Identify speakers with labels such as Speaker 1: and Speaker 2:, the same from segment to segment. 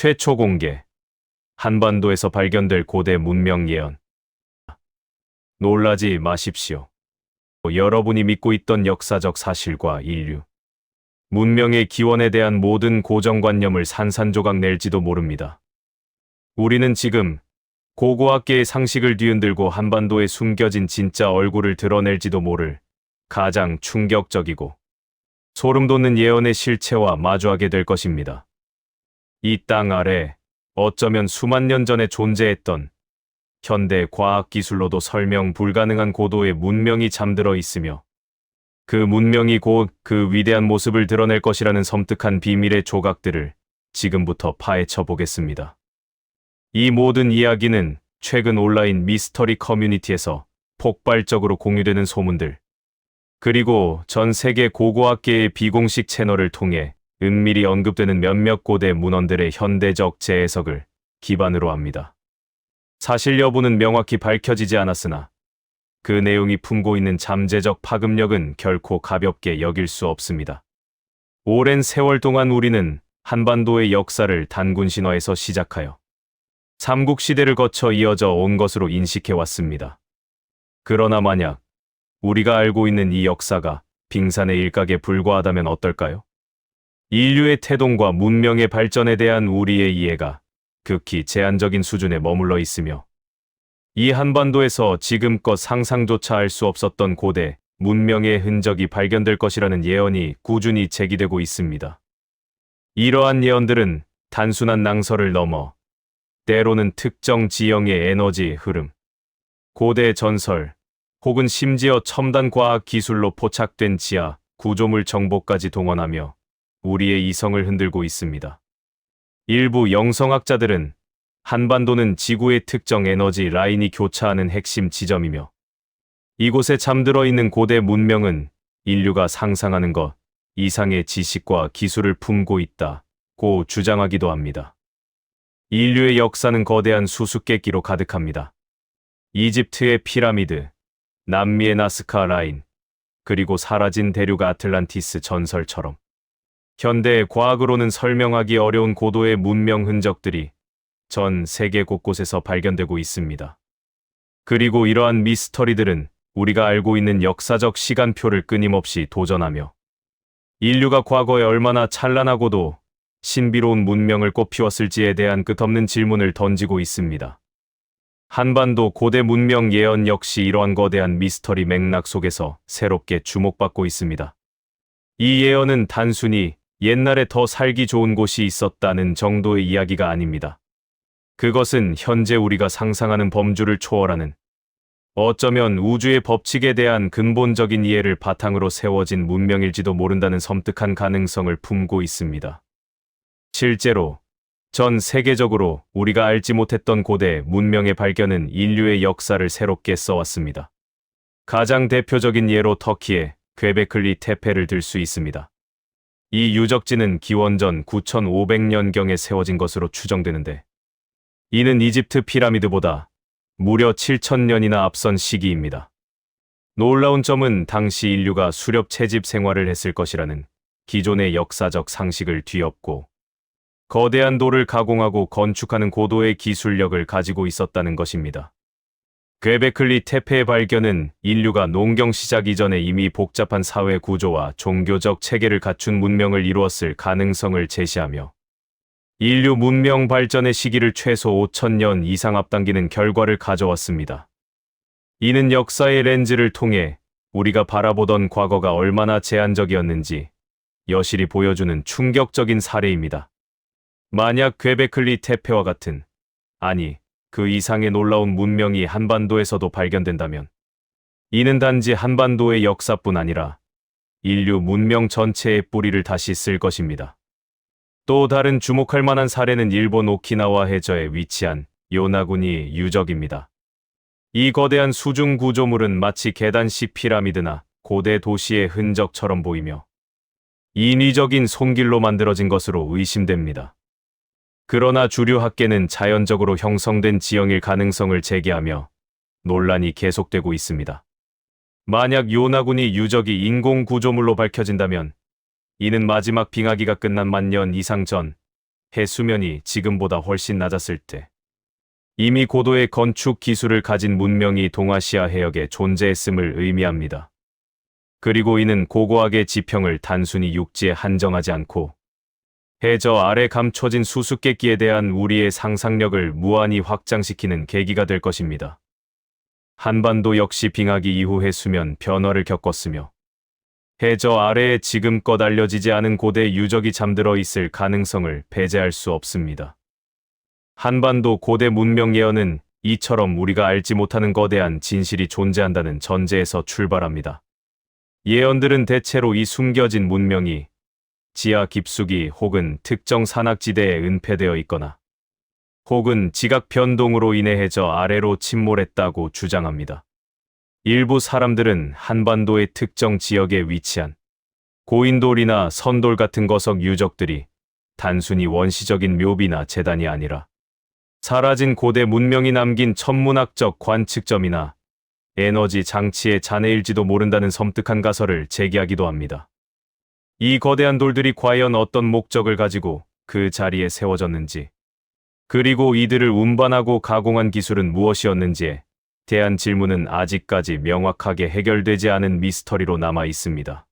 Speaker 1: 최초 공개. 한반도에서 발견될 고대 문명 예언. 놀라지 마십시오. 여러분이 믿고 있던 역사적 사실과 인류, 문명의 기원에 대한 모든 고정관념을 산산조각 낼지도 모릅니다. 우리는 지금 고고학계의 상식을 뒤흔들고 한반도에 숨겨진 진짜 얼굴을 드러낼지도 모를 가장 충격적이고 소름 돋는 예언의 실체와 마주하게 될 것입니다. 이 땅 아래 어쩌면 수만 년 전에 존재했던 현대 과학기술로도 설명 불가능한 고도의 문명이 잠들어 있으며 그 문명이 곧 그 위대한 모습을 드러낼 것이라는 섬뜩한 비밀의 조각들을 지금부터 파헤쳐 보겠습니다. 이 모든 이야기는 최근 온라인 미스터리 커뮤니티에서 폭발적으로 공유되는 소문들, 그리고 전 세계 고고학계의 비공식 채널을 통해 은밀히 언급되는 몇몇 고대 문헌들의 현대적 재해석을 기반으로 합니다. 사실 여부는 명확히 밝혀지지 않았으나 그 내용이 품고 있는 잠재적 파급력은 결코 가볍게 여길 수 없습니다. 오랜 세월 동안 우리는 한반도의 역사를 단군 신화에서 시작하여 삼국시대를 거쳐 이어져 온 것으로 인식해왔습니다. 그러나 만약 우리가 알고 있는 이 역사가 빙산의 일각에 불과하다면 어떨까요? 인류의 태동과 문명의 발전에 대한 우리의 이해가 극히 제한적인 수준에 머물러 있으며 이 한반도에서 지금껏 상상조차 할 수 없었던 고대 문명의 흔적이 발견될 것이라는 예언이 꾸준히 제기되고 있습니다. 이러한 예언들은 단순한 낭설을 넘어 때로는 특정 지형의 에너지 흐름, 고대 전설, 혹은 심지어 첨단 과학 기술로 포착된 지하 구조물 정보까지 동원하며 우리의 이성을 흔들고 있습니다. 일부 영성학자들은 한반도는 지구의 특정 에너지 라인이 교차하는 핵심 지점이며 이곳에 잠들어 있는 고대 문명은 인류가 상상하는 것 이상의 지식과 기술을 품고 있다고 주장하기도 합니다. 인류의 역사는 거대한 수수께끼로 가득합니다. 이집트의 피라미드, 남미의 나스카 라인, 그리고 사라진 대륙 아틀란티스 전설처럼 현대의 과학으로는 설명하기 어려운 고도의 문명 흔적들이 전 세계 곳곳에서 발견되고 있습니다. 그리고 이러한 미스터리들은 우리가 알고 있는 역사적 시간표를 끊임없이 도전하며 인류가 과거에 얼마나 찬란하고도 신비로운 문명을 꽃피웠을지에 대한 끝없는 질문을 던지고 있습니다. 한반도 고대 문명 예언 역시 이러한 거대한 미스터리 맥락 속에서 새롭게 주목받고 있습니다. 이 예언은 단순히 옛날에 더 살기 좋은 곳이 있었다는 정도의 이야기가 아닙니다. 그것은 현재 우리가 상상하는 범주를 초월하는 어쩌면 우주의 법칙에 대한 근본적인 이해를 바탕으로 세워진 문명일지도 모른다는 섬뜩한 가능성을 품고 있습니다. 실제로 전 세계적으로 우리가 알지 못했던 고대 문명의 발견은 인류의 역사를 새롭게 써왔습니다. 가장 대표적인 예로 터키의 괴베클리 테페를 들 수 있습니다. 이 유적지는 기원전 9500년경에 세워진 것으로 추정되는데 이는 이집트 피라미드보다 무려 7000년이나 앞선 시기입니다. 놀라운 점은 당시 인류가 수렵 채집 생활을 했을 것이라는 기존의 역사적 상식을 뒤엎고 거대한 돌을 가공하고 건축하는 고도의 기술력을 가지고 있었다는 것입니다. 괴베클리 테페의 발견은 인류가 농경 시작 이전에 이미 복잡한 사회 구조와 종교적 체계를 갖춘 문명을 이루었을 가능성을 제시하며 인류 문명 발전의 시기를 최소 5000년 이상 앞당기는 결과를 가져왔습니다. 이는 역사의 렌즈를 통해 우리가 바라보던 과거가 얼마나 제한적이었는지 여실히 보여주는 충격적인 사례입니다. 만약 괴베클리 테페와 같은, 아니 그 이상의 놀라운 문명이 한반도에서도 발견된다면 이는 단지 한반도의 역사뿐 아니라 인류 문명 전체의 뿌리를 다시 쓸 것입니다. 또 다른 주목할 만한 사례는 일본 오키나와 해저에 위치한 요나구니 유적입니다. 이 거대한 수중 구조물은 마치 계단식 피라미드나 고대 도시의 흔적처럼 보이며 인위적인 손길로 만들어진 것으로 의심됩니다. 그러나 주류 학계는 자연적으로 형성된 지형일 가능성을 제기하며 논란이 계속되고 있습니다. 만약 요나구니 유적이 인공 구조물로 밝혀진다면 이는 마지막 빙하기가 끝난 10,000년 이상 전 해수면이 지금보다 훨씬 낮았을 때 이미 고도의 건축 기술을 가진 문명이 동아시아 해역에 존재했음을 의미합니다. 그리고 이는 고고학의 지평을 단순히 육지에 한정하지 않고 해저 아래 감춰진 수수께끼에 대한 우리의 상상력을 무한히 확장시키는 계기가 될 것입니다. 한반도 역시 빙하기 이후 해수면 변화를 겪었으며 해저 아래에 지금껏 알려지지 않은 고대 유적이 잠들어 있을 가능성을 배제할 수 없습니다. 한반도 고대 문명 예언은 이처럼 우리가 알지 못하는 거대한 진실이 존재한다는 전제에서 출발합니다. 예언들은 대체로 이 숨겨진 문명이 지하 깊숙이 혹은 특정 산악지대에 은폐되어 있거나 혹은 지각 변동으로 인해 해저 아래로 침몰했다고 주장합니다. 일부 사람들은 한반도의 특정 지역에 위치한 고인돌이나 선돌 같은 거석 유적들이 단순히 원시적인 묘비나 제단이 아니라 사라진 고대 문명이 남긴 천문학적 관측점이나 에너지 장치의 잔해일지도 모른다는 섬뜩한 가설을 제기하기도 합니다. 이 거대한 돌들이 과연 어떤 목적을 가지고 그 자리에 세워졌는지, 그리고 이들을 운반하고 가공한 기술은 무엇이었는지에 대한 질문은 아직까지 명확하게 해결되지 않은 미스터리로 남아 있습니다.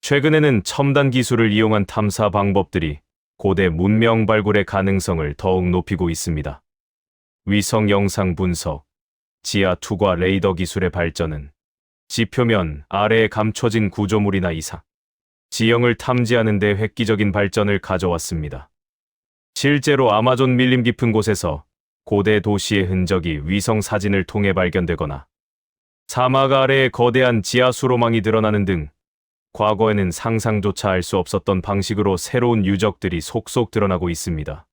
Speaker 1: 최근에는 첨단 기술을 이용한 탐사 방법들이 고대 문명 발굴의 가능성을 더욱 높이고 있습니다. 위성 영상 분석, 지하 투과 레이더 기술의 발전은 지표면 아래에 감춰진 구조물이나 이상, 지형을 탐지하는 데 획기적인 발전을 가져왔습니다. 실제로 아마존 밀림 깊은 곳에서 고대 도시의 흔적이 위성 사진을 통해 발견되거나 사막 아래에 거대한 지하 수로망이 드러나는 등 과거에는 상상조차 할 수 없었던 방식으로 새로운 유적들이 속속 드러나고 있습니다.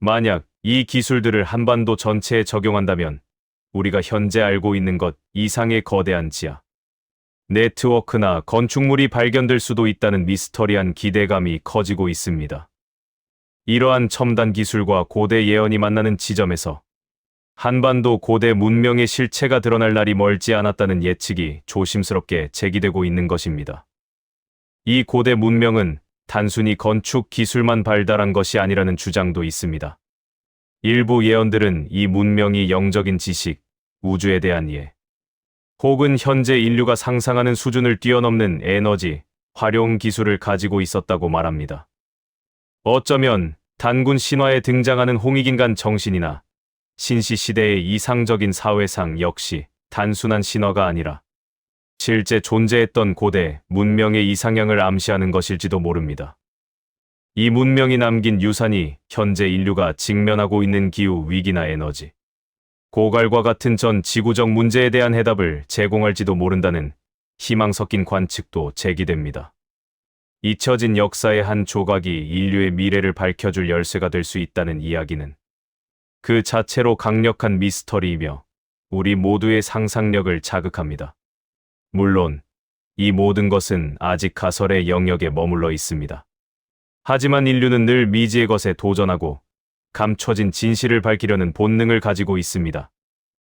Speaker 1: 만약 이 기술들을 한반도 전체에 적용한다면 우리가 현재 알고 있는 것 이상의 거대한 지하 네트워크나 건축물이 발견될 수도 있다는 미스터리한 기대감이 커지고 있습니다. 이러한 첨단 기술과 고대 예언이 만나는 지점에서 한반도 고대 문명의 실체가 드러날 날이 멀지 않았다는 예측이 조심스럽게 제기되고 있는 것입니다. 이 고대 문명은 단순히 건축 기술만 발달한 것이 아니라는 주장도 있습니다. 일부 예언들은 이 문명이 영적인 지식, 우주에 대한 이해, 혹은 현재 인류가 상상하는 수준을 뛰어넘는 에너지, 활용 기술을 가지고 있었다고 말합니다. 어쩌면 단군 신화에 등장하는 홍익인간 정신이나 신시 시대의 이상적인 사회상 역시 단순한 신화가 아니라 실제 존재했던 고대 문명의 이상향을 암시하는 것일지도 모릅니다. 이 문명이 남긴 유산이 현재 인류가 직면하고 있는 기후 위기나 에너지, 고갈과 같은 전 지구적 문제에 대한 해답을 제공할지도 모른다는 희망 섞인 관측도 제기됩니다. 잊혀진 역사의 한 조각이 인류의 미래를 밝혀줄 열쇠가 될 수 있다는 이야기는 그 자체로 강력한 미스터리이며 우리 모두의 상상력을 자극합니다. 물론 이 모든 것은 아직 가설의 영역에 머물러 있습니다. 하지만 인류는 늘 미지의 것에 도전하고 감춰진 진실을 밝히려는 본능을 가지고 있습니다.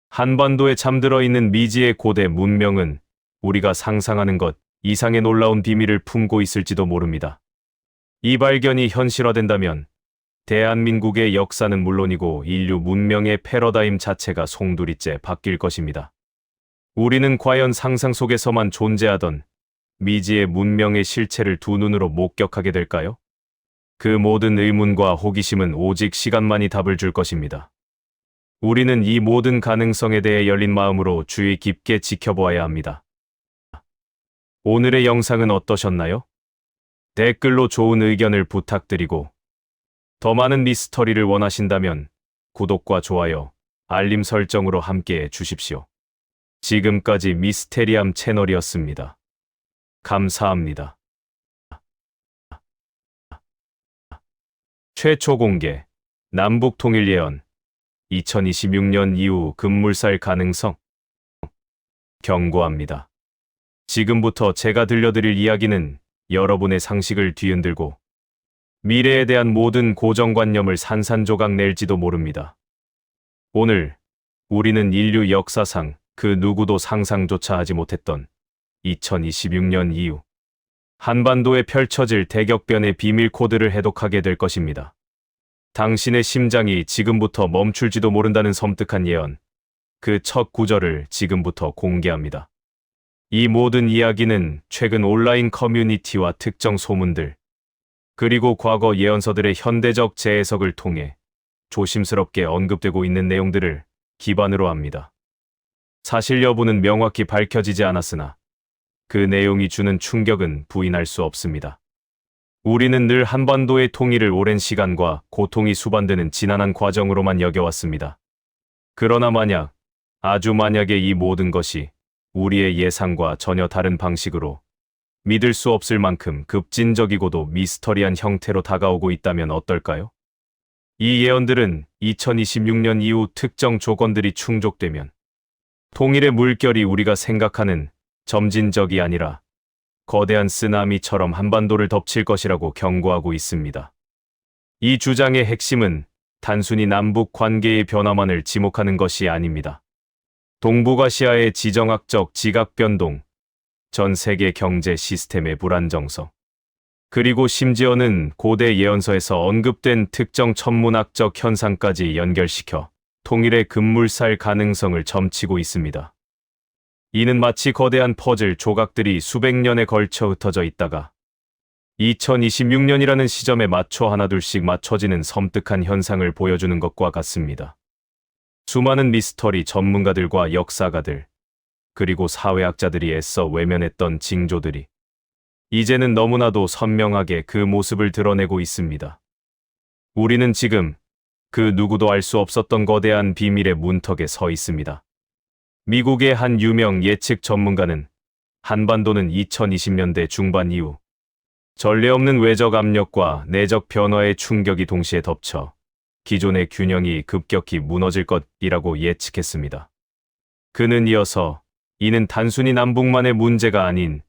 Speaker 1: 한반도에 잠들어 있는 미지의 고대 문명은 우리가 상상하는 것 이상의 놀라운 비밀을 품고 있을지도 모릅니다. 이 발견이 현실화된다면 대한민국의 역사는 물론이고 인류 문명의 패러다임 자체가 송두리째 바뀔 것입니다. 우리는 과연 상상 속에서만 존재하던 미지의 문명의 실체를 두 눈으로 목격하게 될까요? 그 모든 의문과 호기심은 오직 시간만이 답을 줄 것입니다. 우리는 이 모든 가능성에 대해 열린 마음으로 주의 깊게 지켜보아야 합니다. 오늘의 영상은 어떠셨나요? 댓글로 좋은 의견을 부탁드리고 더 많은 미스터리를 원하신다면 구독과 좋아요, 알림 설정으로 함께해 주십시오. 지금까지 미스테리함 채널이었습니다. 감사합니다. 최초 공개 남북 통일 예언 2026년 이후 급물살 가능성 경고합니다. 지금부터 제가 들려드릴 이야기는 여러분의 상식을 뒤흔들고 미래에 대한 모든 고정관념을 산산조각 낼지도 모릅니다. 오늘 우리는 인류 역사상 그 누구도 상상조차 하지 못했던 2026년 이후 한반도에 펼쳐질 대격변의 비밀 코드를 해독하게 될 것입니다. 당신의 심장이 지금부터 멈출지도 모른다는 섬뜩한 예언, 그 첫 구절을 지금부터 공개합니다. 이 모든 이야기는 최근 온라인 커뮤니티와 특정 소문들, 그리고 과거 예언서들의 현대적 재해석을 통해 조심스럽게 언급되고 있는 내용들을 기반으로 합니다. 사실 여부는 명확히 밝혀지지 않았으나 그 내용이 주는 충격은 부인할 수 없습니다. 우리는 늘 한반도의 통일을 오랜 시간과 고통이 수반되는 지난한 과정으로만 여겨왔습니다. 그러나 아주 만약에 이 모든 것이 우리의 예상과 전혀 다른 방식으로 믿을 수 없을 만큼 급진적이고도 미스터리한 형태로 다가오고 있다면 어떨까요? 이 예언들은 2026년 이후 특정 조건들이 충족되면 통일의 물결이 우리가 생각하는 점진적이 아니라 거대한 쓰나미처럼 한반도를 덮칠 것이라고 경고하고 있습니다. 이 주장의 핵심은 단순히 남북 관계의 변화만을 지목하는 것이 아닙니다. 동북아시아의 지정학적 지각 변동, 전 세계 경제 시스템의 불안정성, 그리고 심지어는 고대 예언서에서 언급된 특정 천문학적 현상까지 연결시켜 통일의 급물살 가능성을 점치고 있습니다. 이는 마치 거대한 퍼즐 조각들이 수백 년에 걸쳐 흩어져 있다가 2026년이라는 시점에 맞춰 하나둘씩 맞춰지는 섬뜩한 현상을 보여주는 것과 같습니다. 수많은 미스터리 전문가들과 역사가들, 그리고 사회학자들이 애써 외면했던 징조들이 이제는 너무나도 선명하게 그 모습을 드러내고 있습니다. 우리는 지금 그 누구도 알 수 없었던 거대한 비밀의 문턱에 서 있습니다. 미국의 한 유명 예측 전문가는 한반도는 2020년대 중반 이후 전례 없는 외적 압력과 내적 변화의 충격이 동시에 덮쳐 기존의 균형이 급격히 무너질 것이라고 예측했습니다. 그는 이어서 이는 단순히 남북만의 문제가 아닌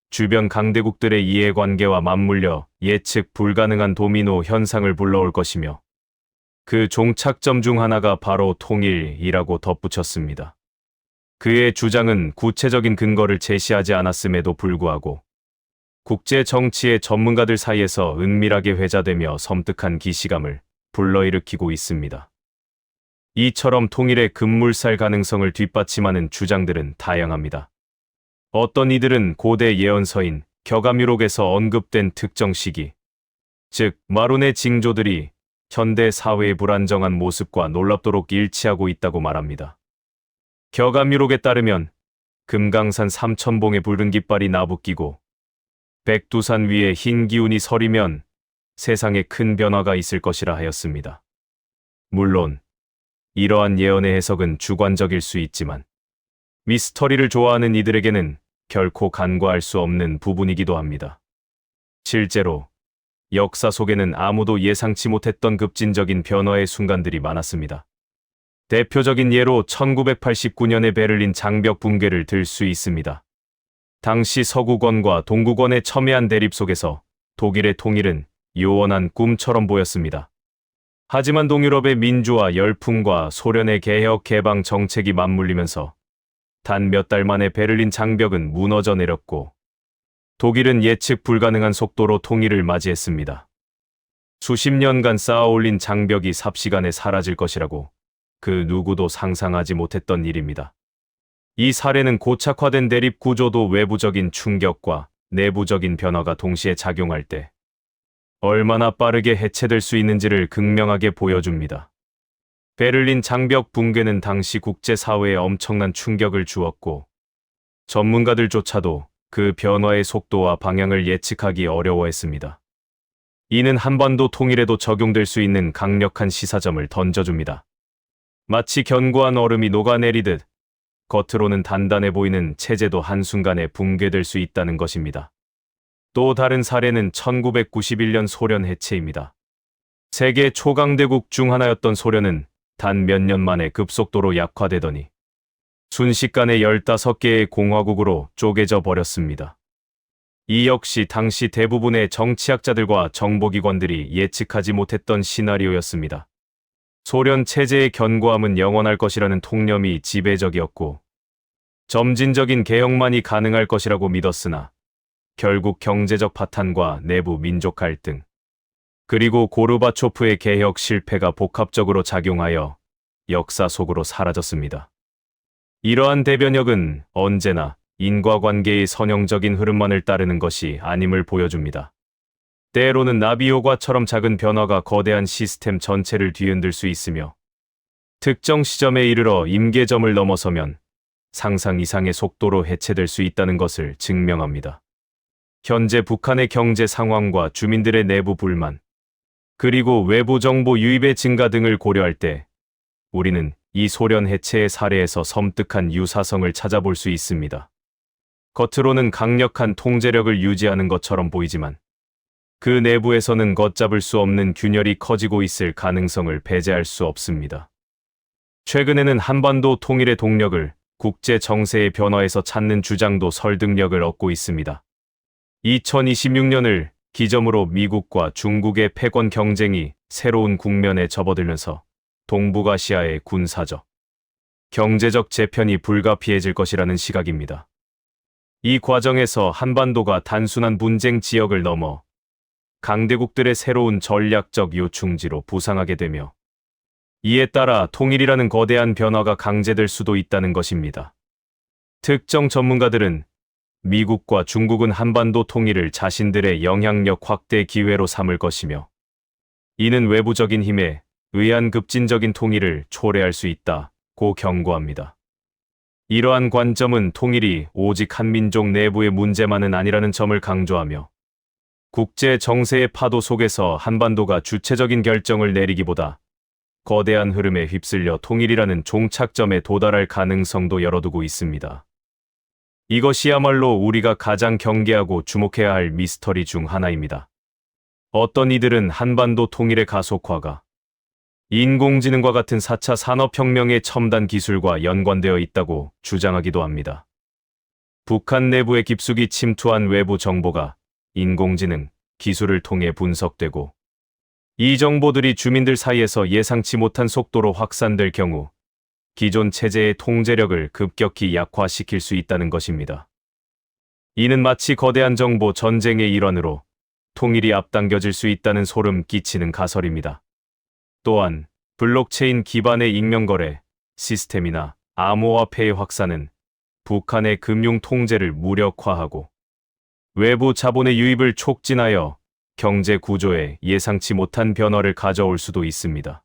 Speaker 1: 주변 강대국들의 이해관계와 맞물려 예측 불가능한 도미노 현상을 불러올 것이며 그 종착점 중 하나가 바로 통일이라고 덧붙였습니다. 그의 주장은 구체적인 근거를 제시하지 않았음에도 불구하고 국제 정치의 전문가들 사이에서 은밀하게 회자되며 섬뜩한 기시감을 불러일으키고 있습니다. 이처럼 통일의 급물살 가능성을 뒷받침하는 주장들은 다양합니다. 어떤 이들은 고대 예언서인 격암유록에서 언급된 특정 시기, 즉 마론의 징조들이 현대 사회의 불안정한 모습과 놀랍도록 일치하고 있다고 말합니다. 격암유록에 따르면 금강산 3000봉의 붉은 깃발이 나부끼고 백두산 위에 흰 기운이 서리면 세상에 큰 변화가 있을 것이라 하였습니다. 물론 이러한 예언의 해석은 주관적일 수 있지만 미스터리를 좋아하는 이들에게는 결코 간과할 수 없는 부분이기도 합니다. 실제로 역사 속에는 아무도 예상치 못했던 급진적인 변화의 순간들이 많았습니다. 대표적인 예로 1989년의 베를린 장벽 붕괴를 들 수 있습니다. 당시 서구권과 동구권의 첨예한 대립 속에서 독일의 통일은 요원한 꿈처럼 보였습니다. 하지만 동유럽의 민주화 열풍과 소련의 개혁 개방 정책이 맞물리면서 단 몇 달 만에 베를린 장벽은 무너져 내렸고 독일은 예측 불가능한 속도로 통일을 맞이했습니다. 수십 년간 쌓아올린 장벽이 삽시간에 사라질 것이라고 그 누구도 상상하지 못했던 일입니다. 이 사례는 고착화된 대립 구조도 외부적인 충격과 내부적인 변화가 동시에 작용할 때 얼마나 빠르게 해체될 수 있는지를 극명하게 보여줍니다. 베를린 장벽 붕괴는 당시 국제사회에 엄청난 충격을 주었고 전문가들조차도 그 변화의 속도와 방향을 예측하기 어려워했습니다. 이는 한반도 통일에도 적용될 수 있는 강력한 시사점을 던져줍니다. 마치 견고한 얼음이 녹아내리듯 겉으로는 단단해 보이는 체제도 한순간에 붕괴될 수 있다는 것입니다. 또 다른 사례는 1991년 소련 해체입니다. 세계 초강대국 중 하나였던 소련은 단 몇 년 만에 급속도로 약화되더니 순식간에 15개의 공화국으로 쪼개져 버렸습니다. 이 역시 당시 대부분의 정치학자들과 정보기관들이 예측하지 못했던 시나리오였습니다. 소련 체제의 견고함은 영원할 것이라는 통념이 지배적이었고 점진적인 개혁만이 가능할 것이라고 믿었으나 결국 경제적 파탄과 내부 민족 갈등, 그리고 고르바초프의 개혁 실패가 복합적으로 작용하여 역사 속으로 사라졌습니다. 이러한 대변혁은 언제나 인과관계의 선형적인 흐름만을 따르는 것이 아님을 보여줍니다. 때로는 나비효과처럼 작은 변화가 거대한 시스템 전체를 뒤흔들 수 있으며, 특정 시점에 이르러 임계점을 넘어서면 상상 이상의 속도로 해체될 수 있다는 것을 증명합니다. 현재 북한의 경제 상황과 주민들의 내부 불만, 그리고 외부 정보 유입의 증가 등을 고려할 때 우리는 이 소련 해체의 사례에서 섬뜩한 유사성을 찾아볼 수 있습니다. 겉으로는 강력한 통제력을 유지하는 것처럼 보이지만 그 내부에서는 걷잡을 수 없는 균열이 커지고 있을 가능성을 배제할 수 없습니다. 최근에는 한반도 통일의 동력을 국제 정세의 변화에서 찾는 주장도 설득력을 얻고 있습니다. 2026년을 기점으로 미국과 중국의 패권 경쟁이 새로운 국면에 접어들면서 동북아시아의 군사적, 경제적 재편이 불가피해질 것이라는 시각입니다. 이 과정에서 한반도가 단순한 분쟁 지역을 넘어 강대국들의 새로운 전략적 요충지로 부상하게 되며, 이에 따라 통일이라는 거대한 변화가 강제될 수도 있다는 것입니다. 특정 전문가들은 미국과 중국은 한반도 통일을 자신들의 영향력 확대 기회로 삼을 것이며, 이는 외부적인 힘에 의한 급진적인 통일을 초래할 수 있다고 경고합니다. 이러한 관점은 통일이 오직 한민족 내부의 문제만은 아니라는 점을 강조하며, 국제 정세의 파도 속에서 한반도가 주체적인 결정을 내리기보다 거대한 흐름에 휩쓸려 통일이라는 종착점에 도달할 가능성도 열어두고 있습니다. 이것이야말로 우리가 가장 경계하고 주목해야 할 미스터리 중 하나입니다. 어떤 이들은 한반도 통일의 가속화가 인공지능과 같은 4차 산업혁명의 첨단 기술과 연관되어 있다고 주장하기도 합니다. 북한 내부에 깊숙이 침투한 외부 정보가 인공지능 기술을 통해 분석되고, 이 정보들이 주민들 사이에서 예상치 못한 속도로 확산될 경우 기존 체제의 통제력을 급격히 약화시킬 수 있다는 것입니다. 이는 마치 거대한 정보 전쟁의 일환으로 통일이 앞당겨질 수 있다는 소름 끼치는 가설입니다. 또한 블록체인 기반의 익명거래 시스템이나 암호화폐의 확산은 북한의 금융 통제를 무력화하고 외부 자본의 유입을 촉진하여 경제 구조에 예상치 못한 변화를 가져올 수도 있습니다.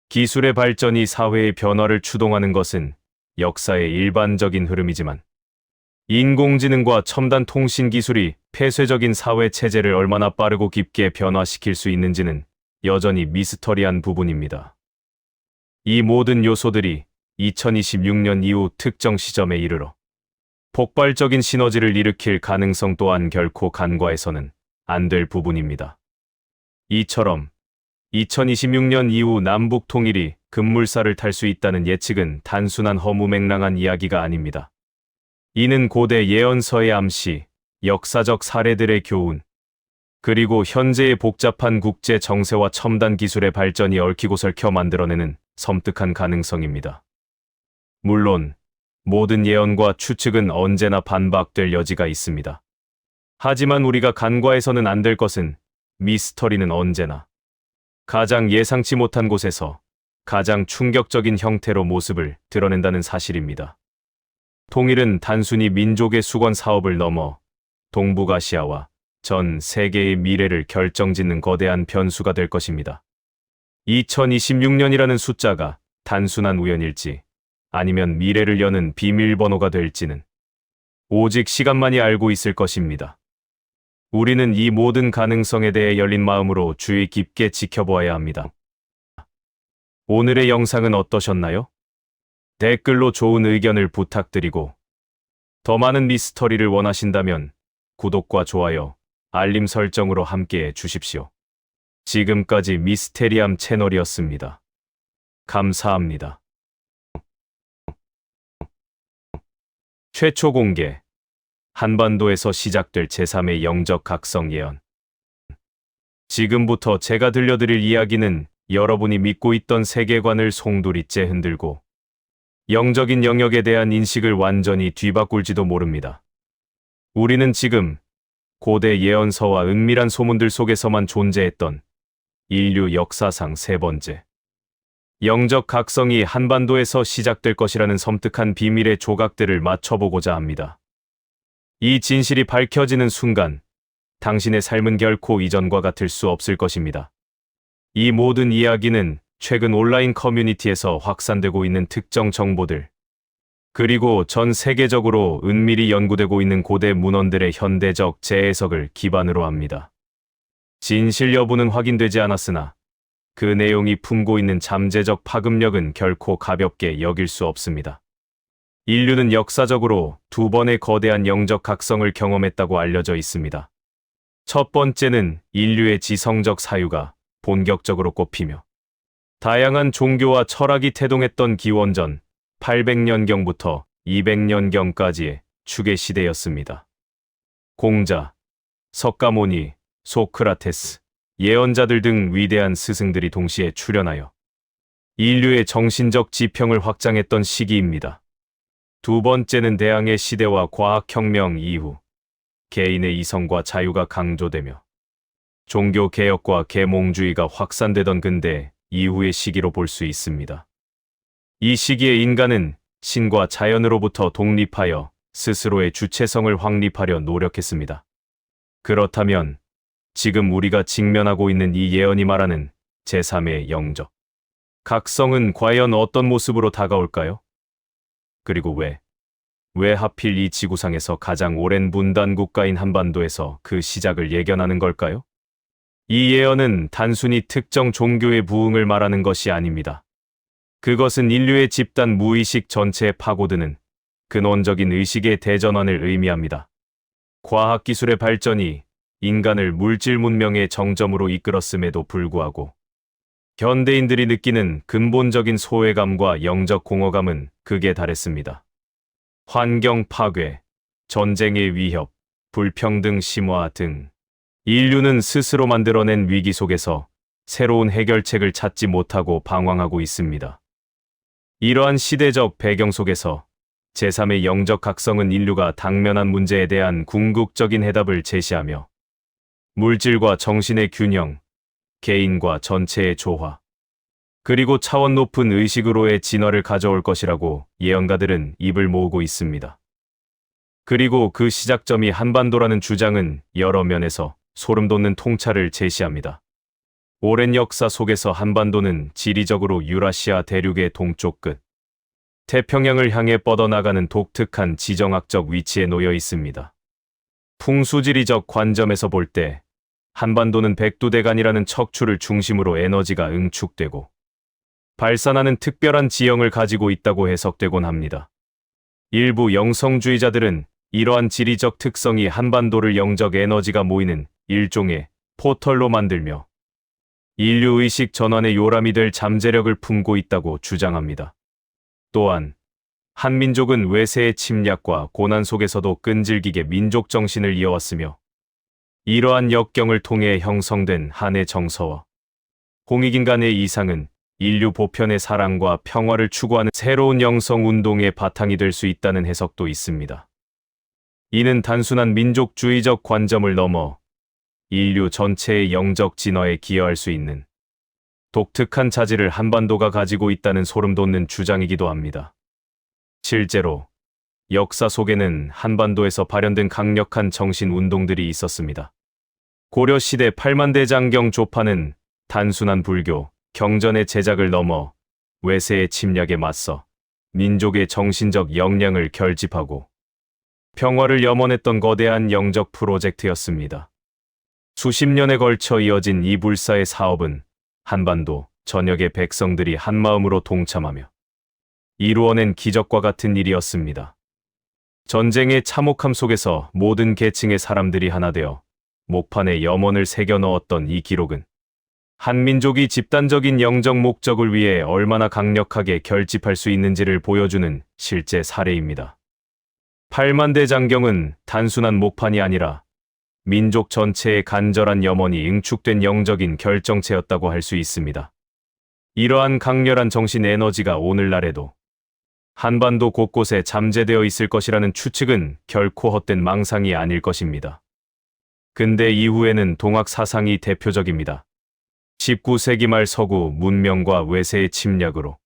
Speaker 1: 기술의 발전이 사회의 변화를 추동하는 것은 역사의 일반적인 흐름이지만, 인공지능과 첨단 통신 기술이 폐쇄적인 사회 체제를 얼마나 빠르고 깊게 변화시킬 수 있는지는 여전히 미스터리한 부분입니다. 이 모든 요소들이 2026년 이후 특정 시점에 이르러 폭발적인 시너지를 일으킬 가능성 또한 결코 간과해서는 안 될 부분입니다. 이처럼 2026년 이후 남북 통일이 급물살을 탈 수 있다는 예측은 단순한 허무맹랑한 이야기가 아닙니다. 이는 고대 예언서의 암시, 역사적 사례들의 교훈, 그리고 현재의 복잡한 국제 정세와 첨단 기술의 발전이 얽히고 설켜 만들어내는 섬뜩한 가능성입니다. 물론 모든 예언과 추측은 언제나 반박될 여지가 있습니다. 하지만 우리가 간과해서는 안 될 것은, 미스터리는 언제나 가장 예상치 못한 곳에서 가장 충격적인 형태로 모습을 드러낸다는 사실입니다. 통일은 단순히 민족의 수건 사업을 넘어 동북아시아와 전 세계의 미래를 결정짓는 거대한 변수가 될 것입니다. 2026년이라는 숫자가 단순한 우연일지 아니면 미래를 여는 비밀번호가 될지는 오직 시간만이 알고 있을 것입니다. 우리는 이 모든 가능성에 대해 열린 마음으로 주의 깊게 지켜보아야 합니다. 오늘의 영상은 어떠셨나요? 댓글로 좋은 의견을 부탁드리고, 더 많은 미스터리를 원하신다면 구독과 좋아요, 알림 설정으로 함께해 주십시오. 지금까지 미스테리함 채널이었습니다. 감사합니다. 최초 공개, 한반도에서 시작될 제3의 영적 각성 예언. 지금부터 제가 들려드릴 이야기는 여러분이 믿고 있던 세계관을 송두리째 흔들고 영적인 영역에 대한 인식을 완전히 뒤바꿀지도 모릅니다. 우리는 지금 고대 예언서와 은밀한 소문들 속에서만 존재했던 인류 역사상 세 번째 영적 각성이 한반도에서 시작될 것이라는 섬뜩한 비밀의 조각들을 맞춰보고자 합니다. 이 진실이 밝혀지는 순간 당신의 삶은 결코 이전과 같을 수 없을 것입니다. 이 모든 이야기는 최근 온라인 커뮤니티에서 확산되고 있는 특정 정보들, 그리고 전 세계적으로 은밀히 연구되고 있는 고대 문헌들의 현대적 재해석을 기반으로 합니다. 진실 여부는 확인되지 않았으나 그 내용이 품고 있는 잠재적 파급력은 결코 가볍게 여길 수 없습니다. 인류는 역사적으로 두 번의 거대한 영적 각성을 경험했다고 알려져 있습니다. 첫 번째는 인류의 지성적 사유가 본격적으로 꼽히며 다양한 종교와 철학이 태동했던 기원전 800년경부터 200년경까지의 추계 시대였습니다. 공자, 석가모니, 소크라테스, 예언자들 등 위대한 스승들이 동시에 출현하여 인류의 정신적 지평을 확장했던 시기입니다. 두 번째는 대항해 시대와 과학혁명 이후 개인의 이성과 자유가 강조되며 종교개혁과 계몽주의가 확산되던 근대 이후의 시기로 볼 수 있습니다. 이 시기에 인간은 신과 자연으로부터 독립하여 스스로의 주체성을 확립하려 노력했습니다. 그렇다면 지금 우리가 직면하고 있는 이 예언이 말하는 제3의 영적 각성은 과연 어떤 모습으로 다가올까요? 그리고 왜 하필 이 지구상에서 가장 오랜 분단 국가인 한반도에서 그 시작을 예견하는 걸까요? 이 예언은 단순히 특정 종교의 부흥을 말하는 것이 아닙니다. 그것은 인류의 집단 무의식 전체에 파고드는 근원적인 의식의 대전환을 의미합니다. 과학기술의 발전이 인간을 물질 문명의 정점으로 이끌었음에도 불구하고 현대인들이 느끼는 근본적인 소외감과 영적 공허감은 극에 달했습니다. 환경 파괴, 전쟁의 위협, 불평등 심화 등 인류는 스스로 만들어낸 위기 속에서 새로운 해결책을 찾지 못하고 방황하고 있습니다. 이러한 시대적 배경 속에서 제3의 영적 각성은 인류가 당면한 문제에 대한 궁극적인 해답을 제시하며 물질과 정신의 균형, 개인과 전체의 조화, 그리고 차원 높은 의식으로의 진화를 가져올 것이라고 예언가들은 입을 모으고 있습니다. 그리고 그 시작점이 한반도라는 주장은 여러 면에서 소름돋는 통찰을 제시합니다. 오랜 역사 속에서 한반도는 지리적으로 유라시아 대륙의 동쪽 끝, 태평양을 향해 뻗어나가는 독특한 지정학적 위치에 놓여 있습니다. 풍수지리적 관점에서 볼 때 한반도는 백두대간이라는 척추를 중심으로 에너지가 응축되고 발산하는 특별한 지형을 가지고 있다고 해석되곤 합니다. 일부 영성주의자들은 이러한 지리적 특성이 한반도를 영적 에너지가 모이는 일종의 포털로 만들며 인류의식 전환의 요람이 될 잠재력을 품고 있다고 주장합니다. 또한 한민족은 외세의 침략과 고난 속에서도 끈질기게 민족 정신을 이어왔으며 이러한 역경을 통해 형성된 한의 정서와 홍익인 간의 이상은 인류 보편의 사랑과 평화를 추구하는 새로운 영성 운동의 바탕이 될 수 있다는 해석도 있습니다. 이는 단순한 민족주의적 관점을 넘어 인류 전체의 영적 진화에 기여할 수 있는 독특한 자질을 한반도가 가지고 있다는 소름돋는 주장이기도 합니다. 실제로 역사 속에는 한반도에서 발현된 강력한 정신 운동들이 있었습니다. 고려시대 팔만대장경 조파는 단순한 불교, 경전의 제작을 넘어 외세의 침략에 맞서 민족의 정신적 역량을 결집하고 평화를 염원했던 거대한 영적 프로젝트였습니다. 수십 년에 걸쳐 이어진 이 불사의 사업은 한반도 전역의 백성들이 한마음으로 동참하며 이루어낸 기적과 같은 일이었습니다. 전쟁의 참혹함 속에서 모든 계층의 사람들이 하나 되어 목판에 염원을 새겨 넣었던 이 기록은 한민족이 집단적인 영적 목적을 위해 얼마나 강력하게 결집할 수 있는지를 보여주는 실제 사례입니다. 팔만대장경은 단순한 목판이 아니라 민족 전체의 간절한 염원이 응축된 영적인 결정체였다고 할 수 있습니다. 이러한 강렬한 정신 에너지가 오늘날에도 한반도 곳곳에 잠재되어 있을 것이라는 추측은 결코 헛된 망상이 아닐 것입니다. 근대 이후에는 동학 사상이 대표적입니다. 19세기 말 서구 문명과 외세의 침략으로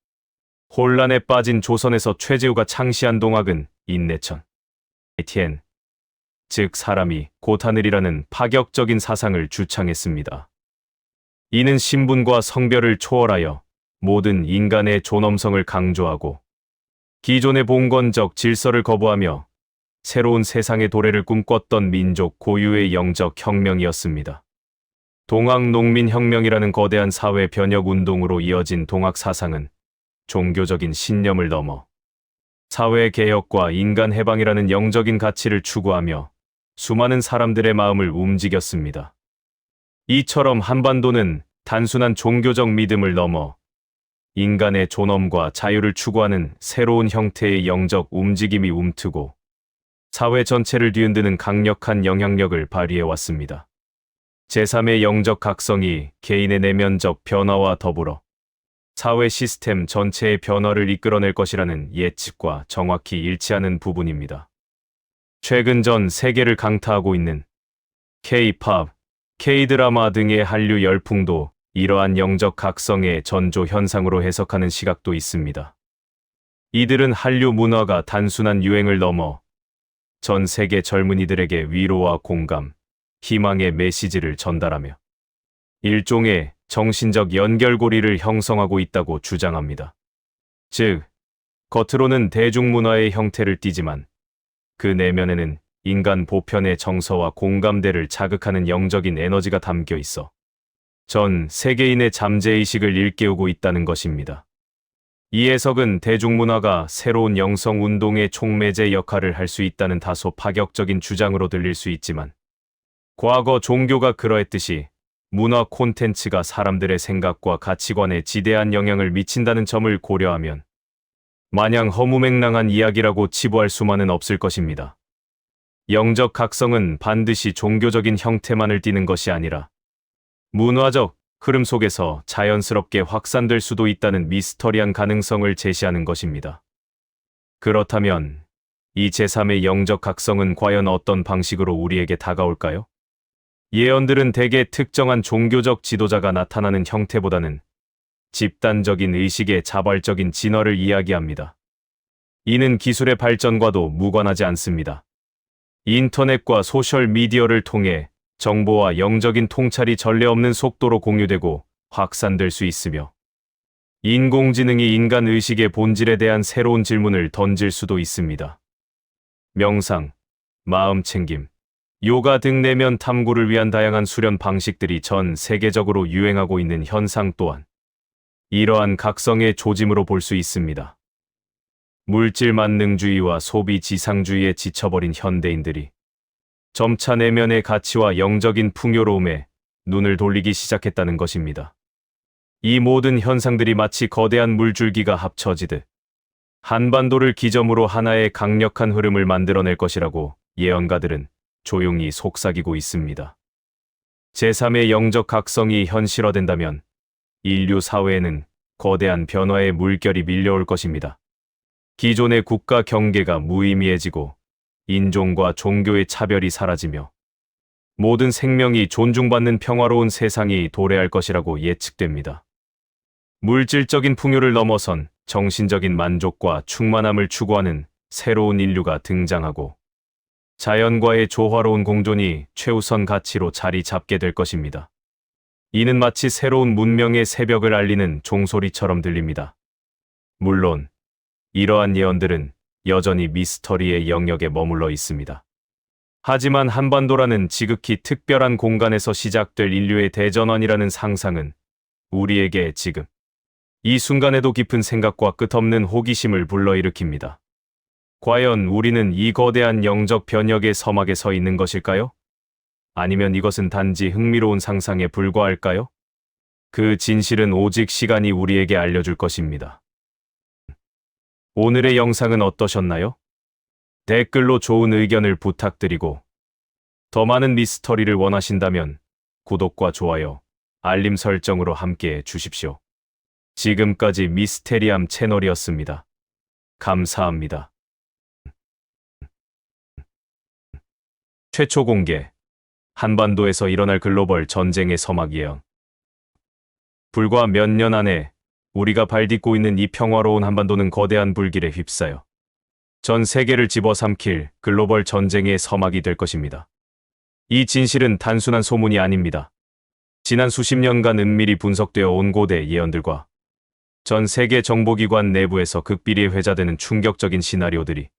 Speaker 1: 혼란에 빠진 조선에서 최재우가 창시한 동학은 인내천, 에티엔, 즉 사람이 곧 하늘이라는 파격적인 사상을 주창했습니다. 이는 신분과 성별을 초월하여 모든 인간의 존엄성을 강조하고 기존의 봉건적 질서를 거부하며 새로운 세상의 도래를 꿈꿨던 민족 고유의 영적 혁명이었습니다. 동학농민혁명이라는 거대한 사회 변혁 운동으로 이어진 동학 사상은 종교적인 신념을 넘어 사회 개혁과 인간 해방이라는 영적인 가치를 추구하며 수많은 사람들의 마음을 움직였습니다. 이처럼 한반도는 단순한 종교적 믿음을 넘어 인간의 존엄과 자유를 추구하는 새로운 형태의 영적 움직임이 움트고 사회 전체를 뒤흔드는 강력한 영향력을 발휘해왔습니다. 제3의 영적 각성이 개인의 내면적 변화와 더불어 사회 시스템 전체의 변화를 이끌어낼 것이라는 예측과 정확히 일치하는 부분입니다. 최근 전 세계를 강타하고 있는 K-팝, K-드라마 등의 한류 열풍도 이러한 영적 각성의 전조 현상으로 해석하는 시각도 있습니다. 이들은 한류 문화가 단순한 유행을 넘어 전 세계 젊은이들에게 위로와 공감, 희망의 메시지를 전달하며 일종의 정신적 연결고리를 형성하고 있다고 주장합니다. 즉, 겉으로는 대중문화의 형태를 띠지만 그 내면에는 인간 보편의 정서와 공감대를 자극하는 영적인 에너지가 담겨 있어 전 세계인의 잠재의식을 일깨우고 있다는 것입니다. 이 해석은 대중문화가 새로운 영성운동의 촉매제 역할을 할 수 있다는 다소 파격적인 주장으로 들릴 수 있지만 과거 종교가 그러했듯이 문화 콘텐츠가 사람들의 생각과 가치관에 지대한 영향을 미친다는 점을 고려하면 마냥 허무맹랑한 이야기라고 치부할 수만은 없을 것입니다. 영적 각성은 반드시 종교적인 형태만을 띠는 것이 아니라 문화적 흐름 속에서 자연스럽게 확산될 수도 있다는 미스터리한 가능성을 제시하는 것입니다. 그렇다면 이 제3의 영적 각성은 과연 어떤 방식으로 우리에게 다가올까요? 예언들은 대개 특정한 종교적 지도자가 나타나는 형태보다는 집단적인 의식의 자발적인 진화를 이야기합니다. 이는 기술의 발전과도 무관하지 않습니다. 인터넷과 소셜미디어를 통해 정보와 영적인 통찰이 전례 없는 속도로 공유되고 확산될 수 있으며 인공지능이 인간 의식의 본질에 대한 새로운 질문을 던질 수도 있습니다. 명상, 마음챙김, 요가 등 내면 탐구를 위한 다양한 수련 방식들이 전 세계적으로 유행하고 있는 현상 또한 이러한 각성의 조짐으로 볼 수 있습니다. 물질 만능주의와 소비 지상주의에 지쳐버린 현대인들이 점차 내면의 가치와 영적인 풍요로움에 눈을 돌리기 시작했다는 것입니다. 이 모든 현상들이 마치 거대한 물줄기가 합쳐지듯 한반도를 기점으로 하나의 강력한 흐름을 만들어낼 것이라고 예언가들은 조용히 속삭이고 있습니다. 제3의 영적 각성이 현실화된다면 인류 사회에는 거대한 변화의 물결이 밀려올 것입니다. 기존의 국가 경계가 무의미해지고 인종과 종교의 차별이 사라지며 모든 생명이 존중받는 평화로운 세상이 도래할 것이라고 예측됩니다. 물질적인 풍요를 넘어선 정신적인 만족과 충만함을 추구하는 새로운 인류가 등장하고 자연과의 조화로운 공존이 최우선 가치로 자리 잡게 될 것입니다. 이는 마치 새로운 문명의 새벽을 알리는 종소리처럼 들립니다. 물론 이러한 예언들은 여전히 미스터리의 영역에 머물러 있습니다. 하지만 한반도라는 지극히 특별한 공간에서 시작될 인류의 대전환이라는 상상은 우리에게 지금 이 순간에도 깊은 생각과 끝없는 호기심을 불러일으킵니다. 과연 우리는 이 거대한 영적 변혁의 서막에 서 있는 것일까요? 아니면 이것은 단지 흥미로운 상상에 불과할까요? 그 진실은 오직 시간이 우리에게 알려줄 것입니다. 오늘의 영상은 어떠셨나요? 댓글로 좋은 의견을 부탁드리고 더 많은 미스터리를 원하신다면 구독과 좋아요, 알림 설정으로 함께해 주십시오. 지금까지 미스테리함 채널이었습니다. 감사합니다. 최초 공개 한반도에서 일어날 글로벌 전쟁의 서막 예언. 불과 몇 년 안에 우리가 발딛고 있는 이 평화로운 한반도는 거대한 불길에 휩싸여 전 세계를 집어삼킬 글로벌 전쟁의 서막이 될 것입니다. 이 진실은 단순한 소문이 아닙니다. 지난 수십 년간 은밀히 분석되어 온 고대 예언들과 전 세계 정보기관 내부에서 극비리에 회자되는 충격적인 시나리오들이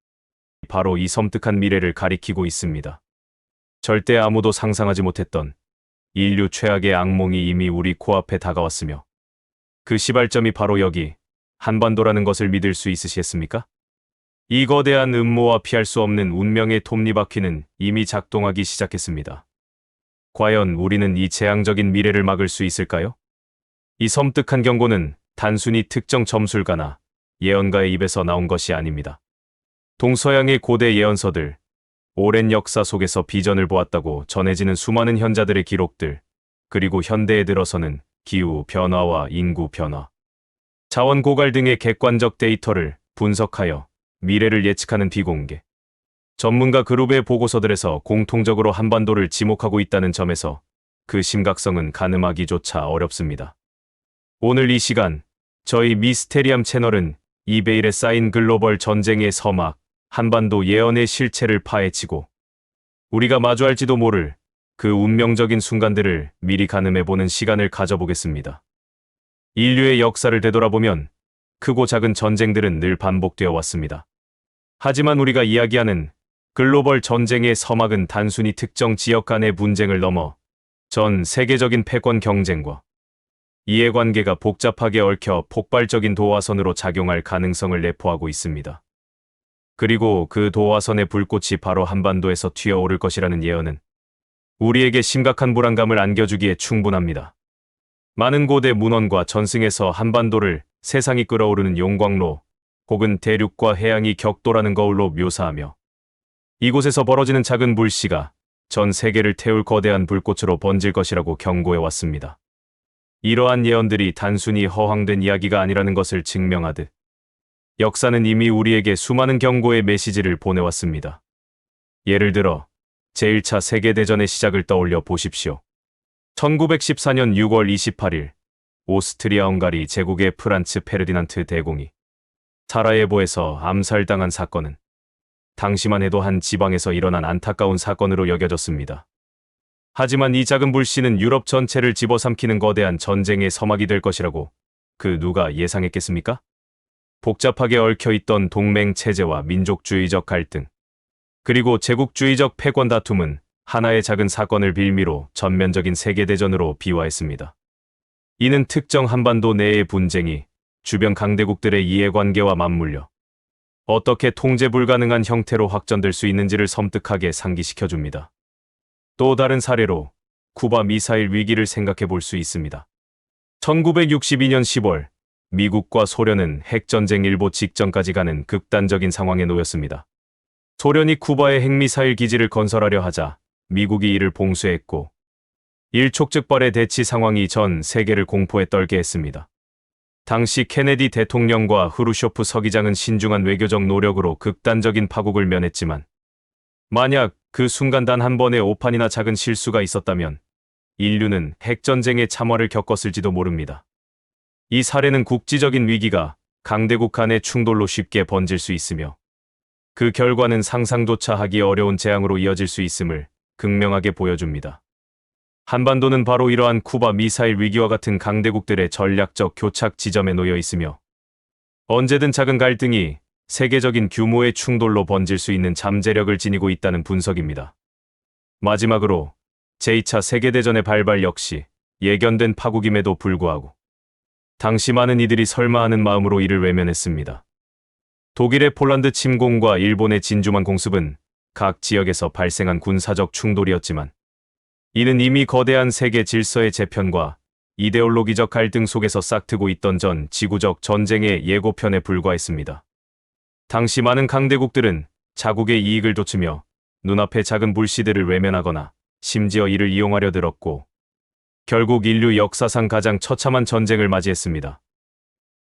Speaker 1: 바로 이 섬뜩한 미래를 가리키고 있습니다. 절대 아무도 상상하지 못했던 인류 최악의 악몽이 이미 우리 코앞에 다가왔으며 그 시발점이 바로 여기 한반도라는 것을 믿을 수 있으시겠습니까? 이 거대한 음모와 피할 수 없는 운명의 톱니바퀴는 이미 작동하기 시작했습니다. 과연 우리는 이 재앙적인 미래를 막을 수 있을까요? 이 섬뜩한 경고는 단순히 특정 점술가나 예언가의 입에서 나온 것이 아닙니다. 동서양의 고대 예언서들, 오랜 역사 속에서 비전을 보았다고 전해지는 수많은 현자들의 기록들, 그리고 현대에 들어서는 기후 변화와 인구 변화, 자원 고갈 등의 객관적 데이터를 분석하여 미래를 예측하는 비공개 전문가 그룹의 보고서들에서 공통적으로 한반도를 지목하고 있다는 점에서 그 심각성은 가늠하기조차 어렵습니다. 오늘 이 시간, 저희 미스테리엄 채널은 이베일에 쌓인 글로벌 전쟁의 서막, 한반도 예언의 실체를 파헤치고 우리가 마주할지도 모를 그 운명적인 순간들을 미리 가늠해보는 시간을 가져보겠습니다. 인류의 역사를 되돌아보면 크고 작은 전쟁들은 늘 반복되어 왔습니다. 하지만 우리가 이야기하는 글로벌 전쟁의 서막은 단순히 특정 지역 간의 분쟁을 넘어 전 세계적인 패권 경쟁과 이해관계가 복잡하게 얽혀 폭발적인 도화선으로 작용할 가능성을 내포하고 있습니다. 그리고 그 도화선의 불꽃이 바로 한반도에서 튀어오를 것이라는 예언은 우리에게 심각한 불안감을 안겨주기에 충분합니다. 많은 고대 문헌과 전승에서 한반도를 세상이 끓어오르는 용광로 혹은 대륙과 해양이 격돌하는 거울로 묘사하며 이곳에서 벌어지는 작은 불씨가 전 세계를 태울 거대한 불꽃으로 번질 것이라고 경고해 왔습니다. 이러한 예언들이 단순히 허황된 이야기가 아니라는 것을 증명하듯 역사는 이미 우리에게 수많은 경고의 메시지를 보내왔습니다. 예를 들어 제1차 세계대전의 시작을 떠올려 보십시오. 1914년 6월 28일 오스트리아-헝가리 제국의 프란츠 페르디난트 대공이 사라예보에서 암살당한 사건은 당시만 해도 한 지방에서 일어난 안타까운 사건으로 여겨졌습니다. 하지만 이 작은 불씨는 유럽 전체를 집어삼키는 거대한 전쟁의 서막이 될 것이라고 그 누가 예상했겠습니까? 복잡하게 얽혀있던 동맹 체제와 민족주의적 갈등, 그리고 제국주의적 패권 다툼은 하나의 작은 사건을 빌미로 전면적인 세계대전으로 비화했습니다. 이는 특정 한반도 내의 분쟁이 주변 강대국들의 이해관계와 맞물려 어떻게 통제 불가능한 형태로 확전될 수 있는지를 섬뜩하게 상기시켜줍니다. 또 다른 사례로 쿠바 미사일 위기를 생각해 볼 수 있습니다. 1962년 10월 미국과 소련은 핵전쟁 일보 직전까지 가는 극단적인 상황에 놓였습니다. 소련이 쿠바에 핵미사일 기지를 건설하려 하자 미국이 이를 봉쇄했고 일촉즉발의 대치 상황이 전 세계를 공포에 떨게 했습니다. 당시 케네디 대통령과 후르쇼프 서기장은 신중한 외교적 노력으로 극단적인 파국을 면했지만 만약 그 순간 단 한 번의 오판이나 작은 실수가 있었다면 인류는 핵전쟁의 참화를 겪었을지도 모릅니다. 이 사례는 국지적인 위기가 강대국 간의 충돌로 쉽게 번질 수 있으며 그 결과는 상상조차 하기 어려운 재앙으로 이어질 수 있음을 극명하게 보여줍니다. 한반도는 바로 이러한 쿠바 미사일 위기와 같은 강대국들의 전략적 교착 지점에 놓여 있으며 언제든 작은 갈등이 세계적인 규모의 충돌로 번질 수 있는 잠재력을 지니고 있다는 분석입니다. 마지막으로 제2차 세계대전의 발발 역시 예견된 파국임에도 불구하고 당시 많은 이들이 설마 하는 마음으로 이를 외면했습니다. 독일의 폴란드 침공과 일본의 진주만 공습은 각 지역에서 발생한 군사적 충돌이었지만 이는 이미 거대한 세계 질서의 재편과 이데올로기적 갈등 속에서 싹트고 있던 전 지구적 전쟁의 예고편에 불과했습니다. 당시 많은 강대국들은 자국의 이익을 좇으며 눈앞의 작은 불씨들을 외면하거나 심지어 이를 이용하려 들었고 결국 인류 역사상 가장 처참한 전쟁을 맞이했습니다.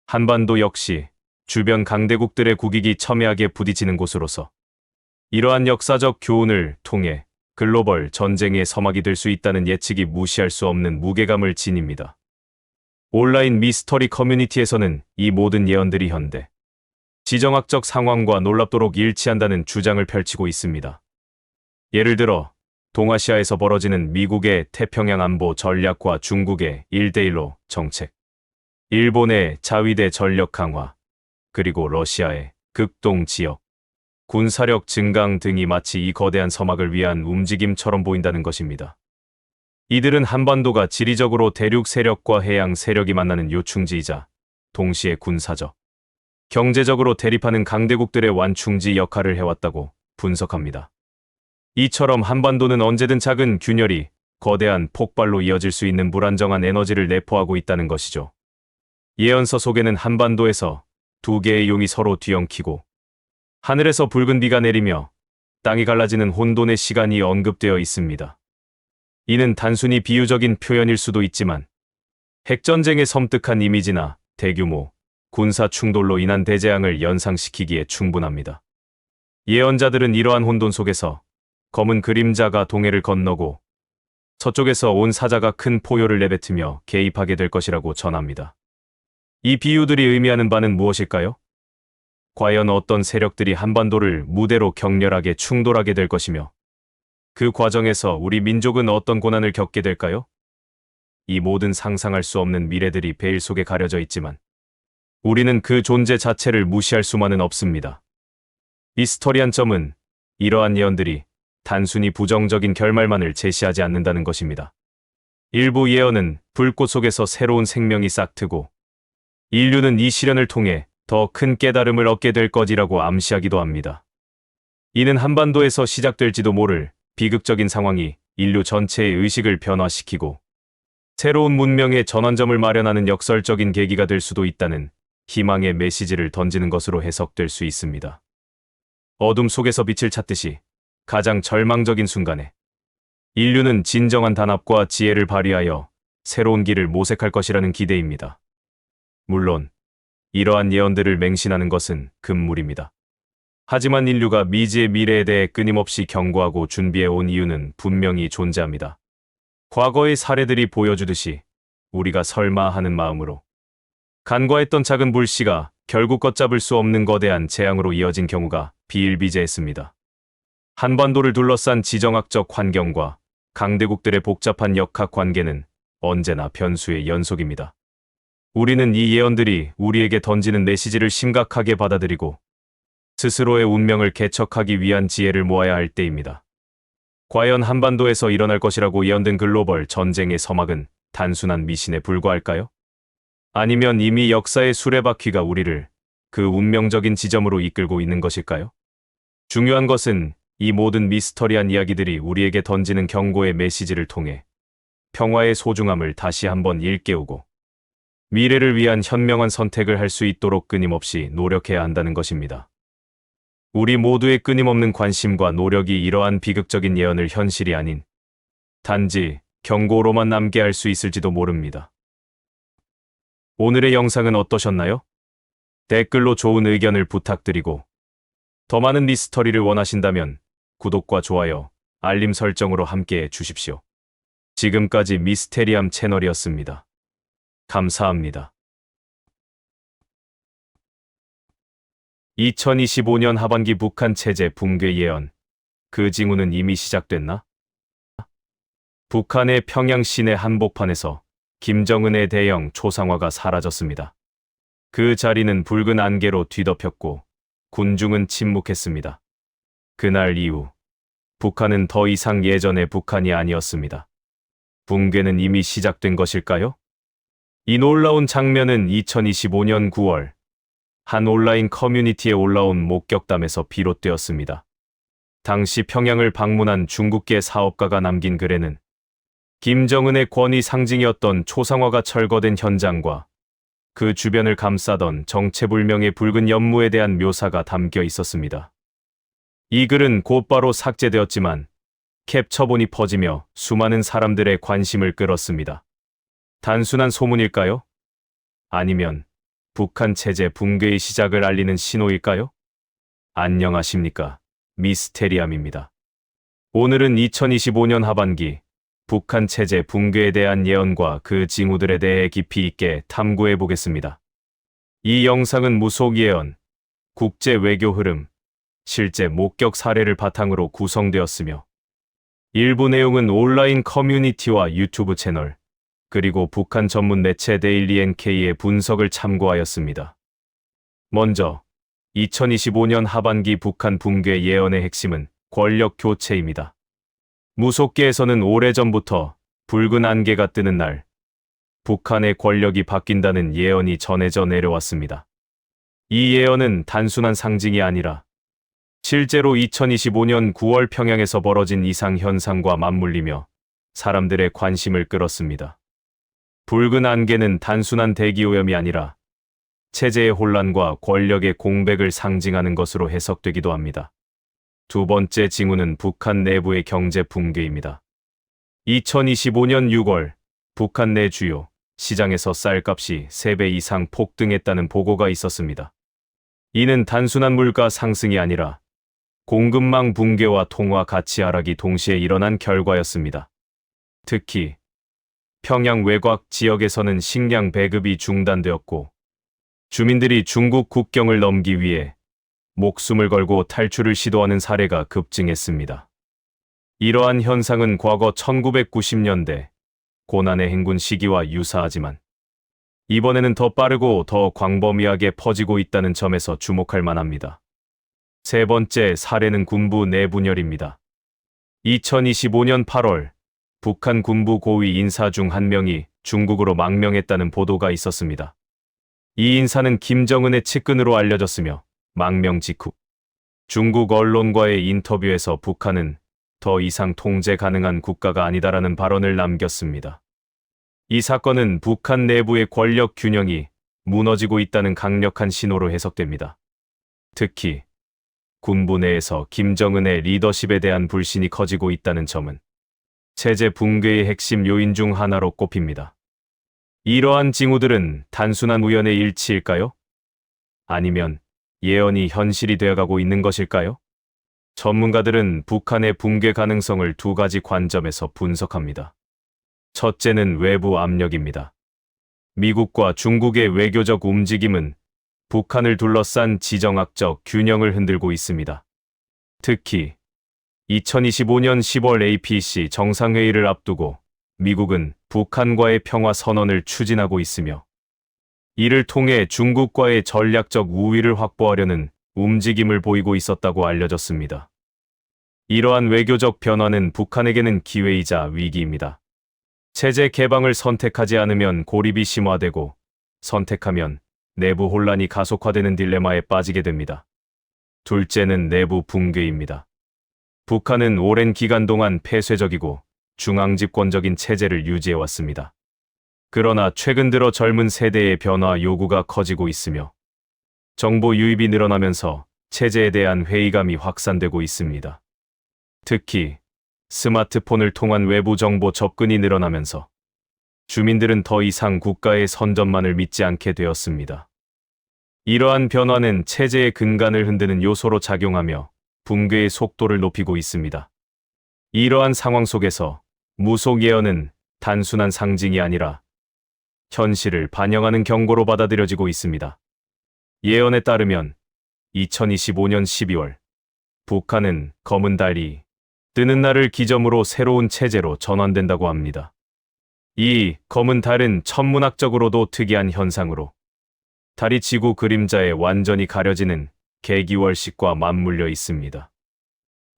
Speaker 1: 한반도 역시 주변 강대국들의 국익이 첨예하게 부딪히는 곳으로서 이러한 역사적 교훈을 통해 글로벌 전쟁의 서막이 될 수 있다는 예측이 무시할 수 없는 무게감을 지닙니다. 온라인 미스터리 커뮤니티에서는 이 모든 예언들이 현대 지정학적 상황과 놀랍도록 일치한다는 주장을 펼치고 있습니다. 예를 들어 동아시아에서 벌어지는 미국의 태평양 안보 전략과 중국의 1대1로 정책, 일본의 자위대 전력 강화, 그리고 러시아의 극동 지역 군사력 증강 등이 마치 이 거대한 서막을 위한 움직임처럼 보인다는 것입니다. 이들은 한반도가 지리적으로 대륙 세력과 해양 세력이 만나는 요충지이자 동시에 군사적, 경제적으로 대립하는 강대국들의 완충지 역할을 해왔다고 분석합니다. 이처럼 한반도는 언제든 작은 균열이 거대한 폭발로 이어질 수 있는 불안정한 에너지를 내포하고 있다는 것이죠. 예언서 속에는 한반도에서 두 개의 용이 서로 뒤엉키고 하늘에서 붉은 비가 내리며 땅이 갈라지는 혼돈의 시간이 언급되어 있습니다. 이는 단순히 비유적인 표현일 수도 있지만 핵전쟁의 섬뜩한 이미지나 대규모 군사 충돌로 인한 대재앙을 연상시키기에 충분합니다. 예언자들은 이러한 혼돈 속에서 검은 그림자가 동해를 건너고 서쪽에서 온 사자가 큰 포효를 내뱉으며 개입하게 될 것이라고 전합니다. 이 비유들이 의미하는 바는 무엇일까요? 과연 어떤 세력들이 한반도를 무대로 격렬하게 충돌하게 될 것이며 그 과정에서 우리 민족은 어떤 고난을 겪게 될까요? 이 모든 상상할 수 없는 미래들이 베일 속에 가려져 있지만 우리는 그 존재 자체를 무시할 수만은 없습니다. 미스터리한 점은 이러한 예언들이 단순히 부정적인 결말만을 제시하지 않는다는 것입니다. 일부 예언은 불꽃 속에서 새로운 생명이 싹트고 인류는 이 시련을 통해 더 큰 깨달음을 얻게 될 것이라고 암시하기도 합니다. 이는 한반도에서 시작될지도 모를 비극적인 상황이 인류 전체의 의식을 변화시키고 새로운 문명의 전환점을 마련하는 역설적인 계기가 될 수도 있다는 희망의 메시지를 던지는 것으로 해석될 수 있습니다. 어둠 속에서 빛을 찾듯이 가장 절망적인 순간에 인류는 진정한 단합과 지혜를 발휘하여 새로운 길을 모색할 것이라는 기대입니다. 물론 이러한 예언들을 맹신하는 것은 금물입니다. 하지만 인류가 미지의 미래에 대해 끊임없이 경고하고 준비해온 이유는 분명히 존재합니다. 과거의 사례들이 보여주듯이 우리가 설마 하는 마음으로 간과했던 작은 불씨가 결국 걷잡을 수 없는 거대한 재앙으로 이어진 경우가 비일비재했습니다. 한반도를 둘러싼 지정학적 환경과 강대국들의 복잡한 역학 관계는 언제나 변수의 연속입니다. 우리는 이 예언들이 우리에게 던지는 메시지를 심각하게 받아들이고 스스로의 운명을 개척하기 위한 지혜를 모아야 할 때입니다. 과연 한반도에서 일어날 것이라고 예언된 글로벌 전쟁의 서막은 단순한 미신에 불과할까요? 아니면 이미 역사의 수레바퀴가 우리를 그 운명적인 지점으로 이끌고 있는 것일까요? 중요한 것은 이 모든 미스터리한 이야기들이 우리에게 던지는 경고의 메시지를 통해 평화의 소중함을 다시 한번 일깨우고 미래를 위한 현명한 선택을 할 수 있도록 끊임없이 노력해야 한다는 것입니다. 우리 모두의 끊임없는 관심과 노력이 이러한 비극적인 예언을 현실이 아닌 단지 경고로만 남게 할 수 있을지도 모릅니다. 오늘의 영상은 어떠셨나요? 댓글로 좋은 의견을 부탁드리고 더 많은 미스터리를 원하신다면 구독과 좋아요, 알림 설정으로 함께해 주십시오. 지금까지 미스테리함 채널이었습니다. 감사합니다. 2025년 하반기 북한 체제 붕괴 예언. 그 징후는 이미 시작됐나? 북한의 평양 시내 한복판에서 김정은의 대형 초상화가 사라졌습니다. 그 자리는 붉은 안개로 뒤덮였고 군중은 침묵했습니다. 그날 이후 북한은 더 이상 예전의 북한이 아니었습니다. 붕괴는 이미 시작된 것일까요? 이 놀라운 장면은 2025년 9월 한 온라인 커뮤니티에 올라온 목격담에서 비롯되었습니다. 당시 평양을 방문한 중국계 사업가가 남긴 글에는 김정은의 권위 상징이었던 초상화가 철거된 현장과 그 주변을 감싸던 정체불명의 붉은 연무에 대한 묘사가 담겨 있었습니다. 이 글은 곧바로 삭제되었지만 캡처본이 퍼지며 수많은 사람들의 관심을 끌었습니다. 단순한 소문일까요? 아니면 북한 체제 붕괴의 시작을 알리는 신호일까요? 안녕하십니까. 미스테리함입니다. 오늘은 2025년 하반기 북한 체제 붕괴에 대한 예언과 그 징후들에 대해 깊이 있게 탐구해 보겠습니다. 이 영상은 무속 예언, 국제 외교 흐름, 실제 목격 사례를 바탕으로 구성되었으며 일부 내용은 온라인 커뮤니티와 유튜브 채널, 그리고 북한 전문 매체 데일리 NK의 분석을 참고하였습니다. 먼저 2025년 하반기 북한 붕괴 예언의 핵심은 권력 교체입니다. 무속계에서는 오래전부터 붉은 안개가 뜨는 날, 북한의 권력이 바뀐다는 예언이 전해져 내려왔습니다. 이 예언은 단순한 상징이 아니라 실제로 2025년 9월 평양에서 벌어진 이상현상과 맞물리며 사람들의 관심을 끌었습니다. 붉은 안개는 단순한 대기오염이 아니라 체제의 혼란과 권력의 공백을 상징하는 것으로 해석되기도 합니다. 두 번째 징후는 북한 내부의 경제 붕괴입니다. 2025년 6월 북한 내 주요 시장에서 쌀값이 3배 이상 폭등했다는 보고가 있었습니다. 이는 단순한 물가 상승이 아니라 공급망 붕괴와 통화 가치 하락이 동시에 일어난 결과였습니다. 특히 평양 외곽 지역에서는 식량 배급이 중단되었고 주민들이 중국 국경을 넘기 위해 목숨을 걸고 탈출을 시도하는 사례가 급증했습니다. 이러한 현상은 과거 1990년대 고난의 행군 시기와 유사하지만 이번에는 더 빠르고 더 광범위하게 퍼지고 있다는 점에서 주목할 만합니다. 세 번째 사례는 군부 내분열입니다. 2025년 8월 북한 군부 고위 인사 중 한 명이 중국으로 망명했다는 보도가 있었습니다. 이 인사는 김정은의 측근으로 알려졌으며 망명 직후 중국 언론과의 인터뷰에서 북한은 더 이상 통제 가능한 국가가 아니다라는 발언을 남겼습니다. 이 사건은 북한 내부의 권력 균형이 무너지고 있다는 강력한 신호로 해석됩니다. 특히 군부 내에서 김정은의 리더십에 대한 불신이 커지고 있다는 점은 체제 붕괴의 핵심 요인 중 하나로 꼽힙니다. 이러한 징후들은 단순한 우연의 일치일까요? 아니면 예언이 현실이 되어가고 있는 것일까요? 전문가들은 북한의 붕괴 가능성을 두 가지 관점에서 분석합니다. 첫째는 외부 압력입니다. 미국과 중국의 외교적 움직임은 북한을 둘러싼 지정학적 균형을 흔들고 있습니다. 특히 2025년 10월 APC 정상회의를 앞두고 미국은 북한과의 평화 선언을 추진하고 있으며 이를 통해 중국과의 전략적 우위를 확보하려는 움직임을 보이고 있었다고 알려졌습니다. 이러한 외교적 변화는 북한에게는 기회이자 위기입니다. 체제 개방을 선택하지 않으면 고립이 심화되고 선택하면 내부 혼란이 가속화되는 딜레마에 빠지게 됩니다. 둘째는 내부 붕괴입니다. 북한은 오랜 기간 동안 폐쇄적이고 중앙집권적인 체제를 유지해왔습니다. 그러나 최근 들어 젊은 세대의 변화 요구가 커지고 있으며 정보 유입이 늘어나면서 체제에 대한 회의감이 확산되고 있습니다. 특히 스마트폰을 통한 외부 정보 접근이 늘어나면서 주민들은 더 이상 국가의 선전만을 믿지 않게 되었습니다. 이러한 변화는 체제의 근간을 흔드는 요소로 작용하며 붕괴의 속도를 높이고 있습니다. 이러한 상황 속에서 무속 예언은 단순한 상징이 아니라 현실을 반영하는 경고로 받아들여지고 있습니다. 예언에 따르면 2025년 12월 북한은 검은 달이 뜨는 날을 기점으로 새로운 체제로 전환된다고 합니다. 이 검은 달은 천문학적으로도 특이한 현상으로 달이 지구 그림자에 완전히 가려지는 개기월식과 맞물려 있습니다.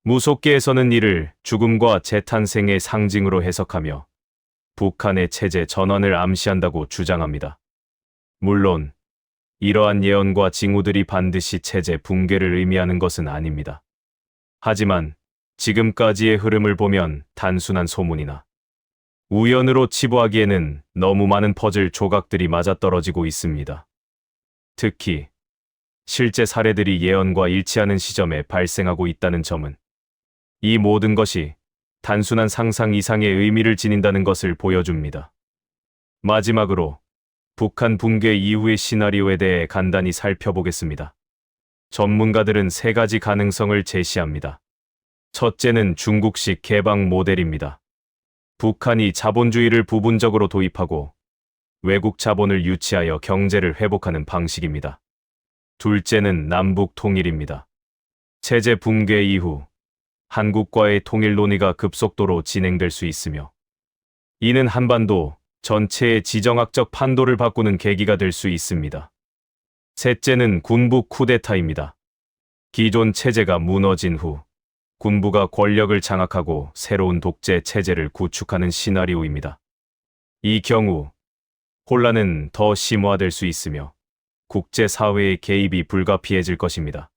Speaker 1: 무속계에서는 이를 죽음과 재탄생의 상징으로 해석하며 북한의 체제 전환을 암시한다고 주장합니다. 물론 이러한 예언과 징후들이 반드시 체제 붕괴를 의미하는 것은 아닙니다. 하지만 지금까지의 흐름을 보면 단순한 소문이나 우연으로 치부하기에는 너무 많은 퍼즐 조각들이 맞아떨어지고 있습니다. 특히 실제 사례들이 예언과 일치하는 시점에 발생하고 있다는 점은 이 모든 것이 단순한 상상 이상의 의미를 지닌다는 것을 보여줍니다. 마지막으로 북한 붕괴 이후의 시나리오에 대해 간단히 살펴보겠습니다. 전문가들은 세 가지 가능성을 제시합니다. 첫째는 중국식 개방 모델입니다. 북한이 자본주의를 부분적으로 도입하고 외국 자본을 유치하여 경제를 회복하는 방식입니다. 둘째는 남북 통일입니다. 체제 붕괴 이후 한국과의 통일 논의가 급속도로 진행될 수 있으며 이는 한반도 전체의 지정학적 판도를 바꾸는 계기가 될 수 있습니다. 셋째는 군부 쿠데타입니다. 기존 체제가 무너진 후 군부가 권력을 장악하고 새로운 독재 체제를 구축하는 시나리오입니다. 이 경우 혼란은 더 심화될 수 있으며 국제사회의 개입이 불가피해질 것입니다.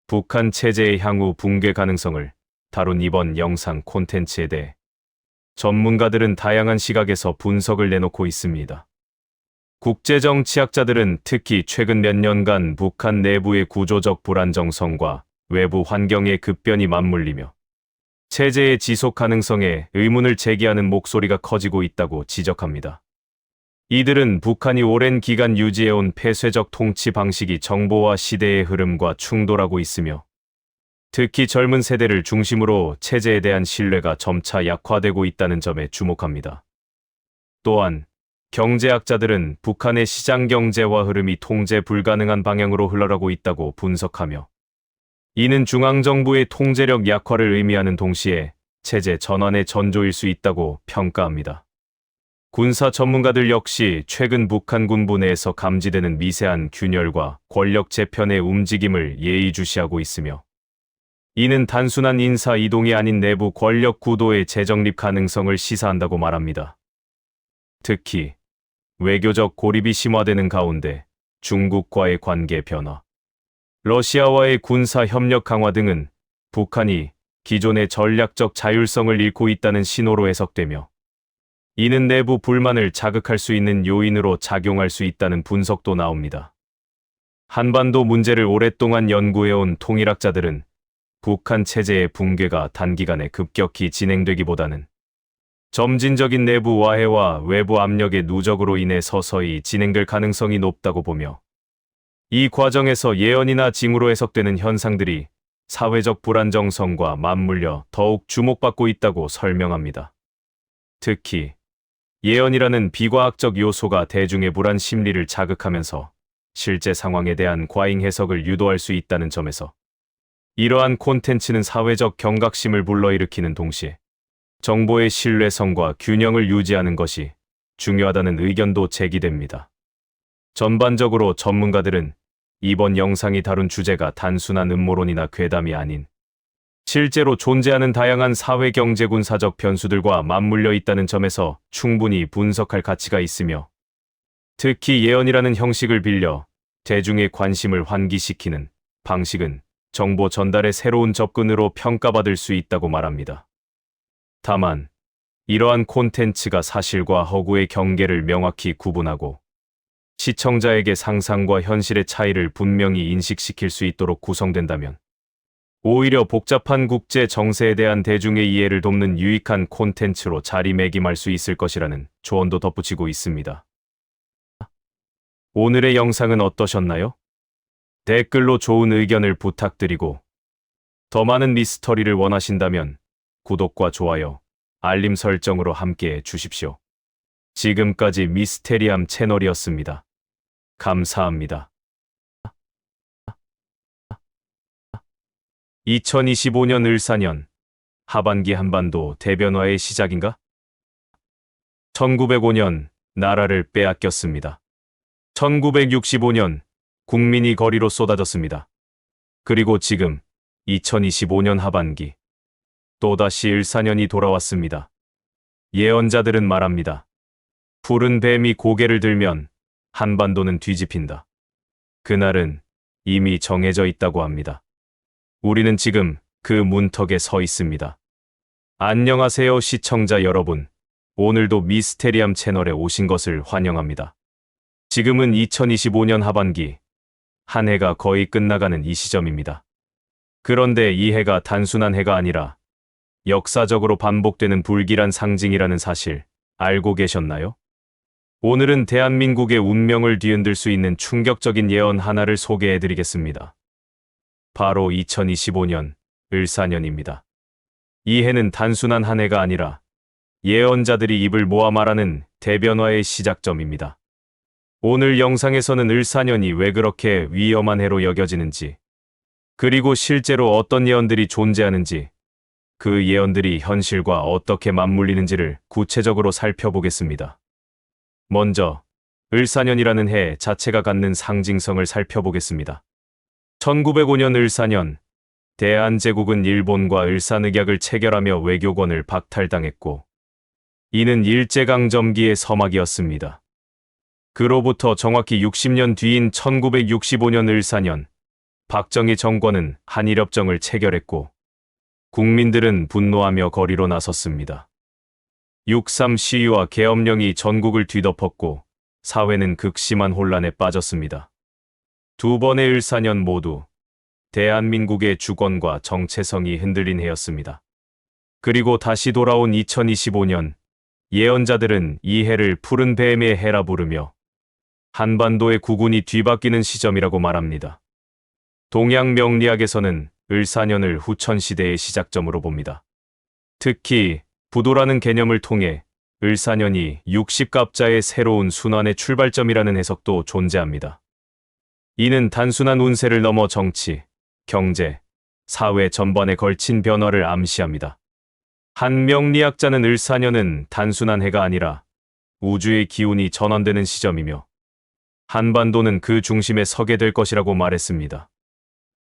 Speaker 1: 북한 체제의 향후 붕괴 가능성을 다룬 이번 영상 콘텐츠에 대해 전문가들은 다양한 시각에서 분석을 내놓고 있습니다. 국제정치학자들은 특히 최근 몇 년간 북한 내부의 구조적 불안정성과 외부 환경의 급변이 맞물리며 체제의 지속 가능성에 의문을 제기하는 목소리가 커지고 있다고 지적합니다. 이들은 북한이 오랜 기간 유지해온 폐쇄적 통치 방식이 정보화 시대의 흐름과 충돌하고 있으며 특히 젊은 세대를 중심으로 체제에 대한 신뢰가 점차 약화되고 있다는 점에 주목합니다. 또한 경제학자들은 북한의 시장 경제화 흐름이 통제 불가능한 방향으로 흘러가고 있다고 분석하며 이는 중앙정부의 통제력 약화를 의미하는 동시에 체제 전환의 전조일 수 있다고 평가합니다. 군사 전문가들 역시 최근 북한 군부 내에서 감지되는 미세한 균열과 권력 재편의 움직임을 예의주시하고 있으며 이는 단순한 인사 이동이 아닌 내부 권력 구도의 재정립 가능성을 시사한다고 말합니다. 특히 외교적 고립이 심화되는 가운데 중국과의 관계 변화, 러시아와의 군사 협력 강화 등은 북한이 기존의 전략적 자율성을 잃고 있다는 신호로 해석되며 이는 내부 불만을 자극할 수 있는 요인으로 작용할 수 있다는 분석도 나옵니다. 한반도 문제를 오랫동안 연구해온 통일학자들은 북한 체제의 붕괴가 단기간에 급격히 진행되기보다는 점진적인 내부 와해와 외부 압력의 누적으로 인해 서서히 진행될 가능성이 높다고 보며 이 과정에서 예언이나 징후로 해석되는 현상들이 사회적 불안정성과 맞물려 더욱 주목받고 있다고 설명합니다. 특히 예언이라는 비과학적 요소가 대중의 불안 심리를 자극하면서 실제 상황에 대한 과잉 해석을 유도할 수 있다는 점에서 이러한 콘텐츠는 사회적 경각심을 불러일으키는 동시에 정보의 신뢰성과 균형을 유지하는 것이 중요하다는 의견도 제기됩니다. 전반적으로 전문가들은 이번 영상이 다룬 주제가 단순한 음모론이나 괴담이 아닌 실제로 존재하는 다양한 사회 경제 군사적 변수들과 맞물려 있다는 점에서 충분히 분석할 가치가 있으며 특히 예언이라는 형식을 빌려 대중의 관심을 환기시키는 방식은 정보 전달의 새로운 접근으로 평가받을 수 있다고 말합니다. 다만 이러한 콘텐츠가 사실과 허구의 경계를 명확히 구분하고 시청자에게 상상과 현실의 차이를 분명히 인식시킬 수 있도록 구성된다면 오히려 복잡한 국제 정세에 대한 대중의 이해를 돕는 유익한 콘텐츠로 자리매김할 수 있을 것이라는 조언도 덧붙이고 있습니다. 오늘의 영상은 어떠셨나요? 댓글로 좋은 의견을 부탁드리고 더 많은 미스터리를 원하신다면 구독과 좋아요, 알림 설정으로 함께해 주십시오. 지금까지 미스테리함 채널이었습니다. 감사합니다. 2025년 을사년 하반기 한반도 대변화의 시작인가? 1905년 나라를 빼앗겼습니다. 1965년 국민이 거리로 쏟아졌습니다. 그리고 지금 2025년 하반기 또다시 을사년이 돌아왔습니다. 예언자들은 말합니다. 푸른 뱀이 고개를 들면 한반도는 뒤집힌다. 그날은 이미 정해져 있다고 합니다. 우리는 지금 그 문턱에 서 있습니다. 안녕하세요 시청자 여러분. 오늘도 미스테리함 채널에 오신 것을 환영합니다. 지금은 2025년 하반기, 한 해가 거의 끝나가는 이 시점입니다. 그런데 이 해가 단순한 해가 아니라 역사적으로 반복되는 불길한 상징이라는 사실 알고 계셨나요? 오늘은 대한민국의 운명을 뒤흔들 수 있는 충격적인 예언 하나를 소개해드리겠습니다. 바로 2025년 을사년입니다. 이 해는 단순한 한 해가 아니라 예언자들이 입을 모아 말하는 대변화의 시작점입니다. 오늘 영상에서는 을사년이 왜 그렇게 위험한 해로 여겨지는지, 그리고 실제로 어떤 예언들이 존재하는지, 그 예언들이 현실과 어떻게 맞물리는지를 구체적으로 살펴보겠습니다. 먼저 을사년이라는 해 자체가 갖는 상징성을 살펴보겠습니다. 1905년 을사년, 대한제국은 일본과 을사늑약을 체결하며 외교권을 박탈당했고, 이는 일제강점기의 서막이었습니다. 그로부터 정확히 60년 뒤인 1965년 을사년, 박정희 정권은 한일협정을 체결했고, 국민들은 분노하며 거리로 나섰습니다. 6.3 시위와 계엄령이 전국을 뒤덮었고, 사회는 극심한 혼란에 빠졌습니다. 두 번의 을사년 모두 대한민국의 주권과 정체성이 흔들린 해였습니다. 그리고 다시 돌아온 2025년, 예언자들은 이 해를 푸른 뱀의 해라 부르며 한반도의 국운이 뒤바뀌는 시점이라고 말합니다. 동양명리학에서는 을사년을 후천시대의 시작점으로 봅니다. 특히 부도라는 개념을 통해 을사년이 60갑자의 새로운 순환의 출발점이라는 해석도 존재합니다. 이는 단순한 운세를 넘어 정치, 경제, 사회 전반에 걸친 변화를 암시합니다. 한 명리학자는 을사년은 단순한 해가 아니라 우주의 기운이 전환되는 시점이며 한반도는 그 중심에 서게 될 것이라고 말했습니다.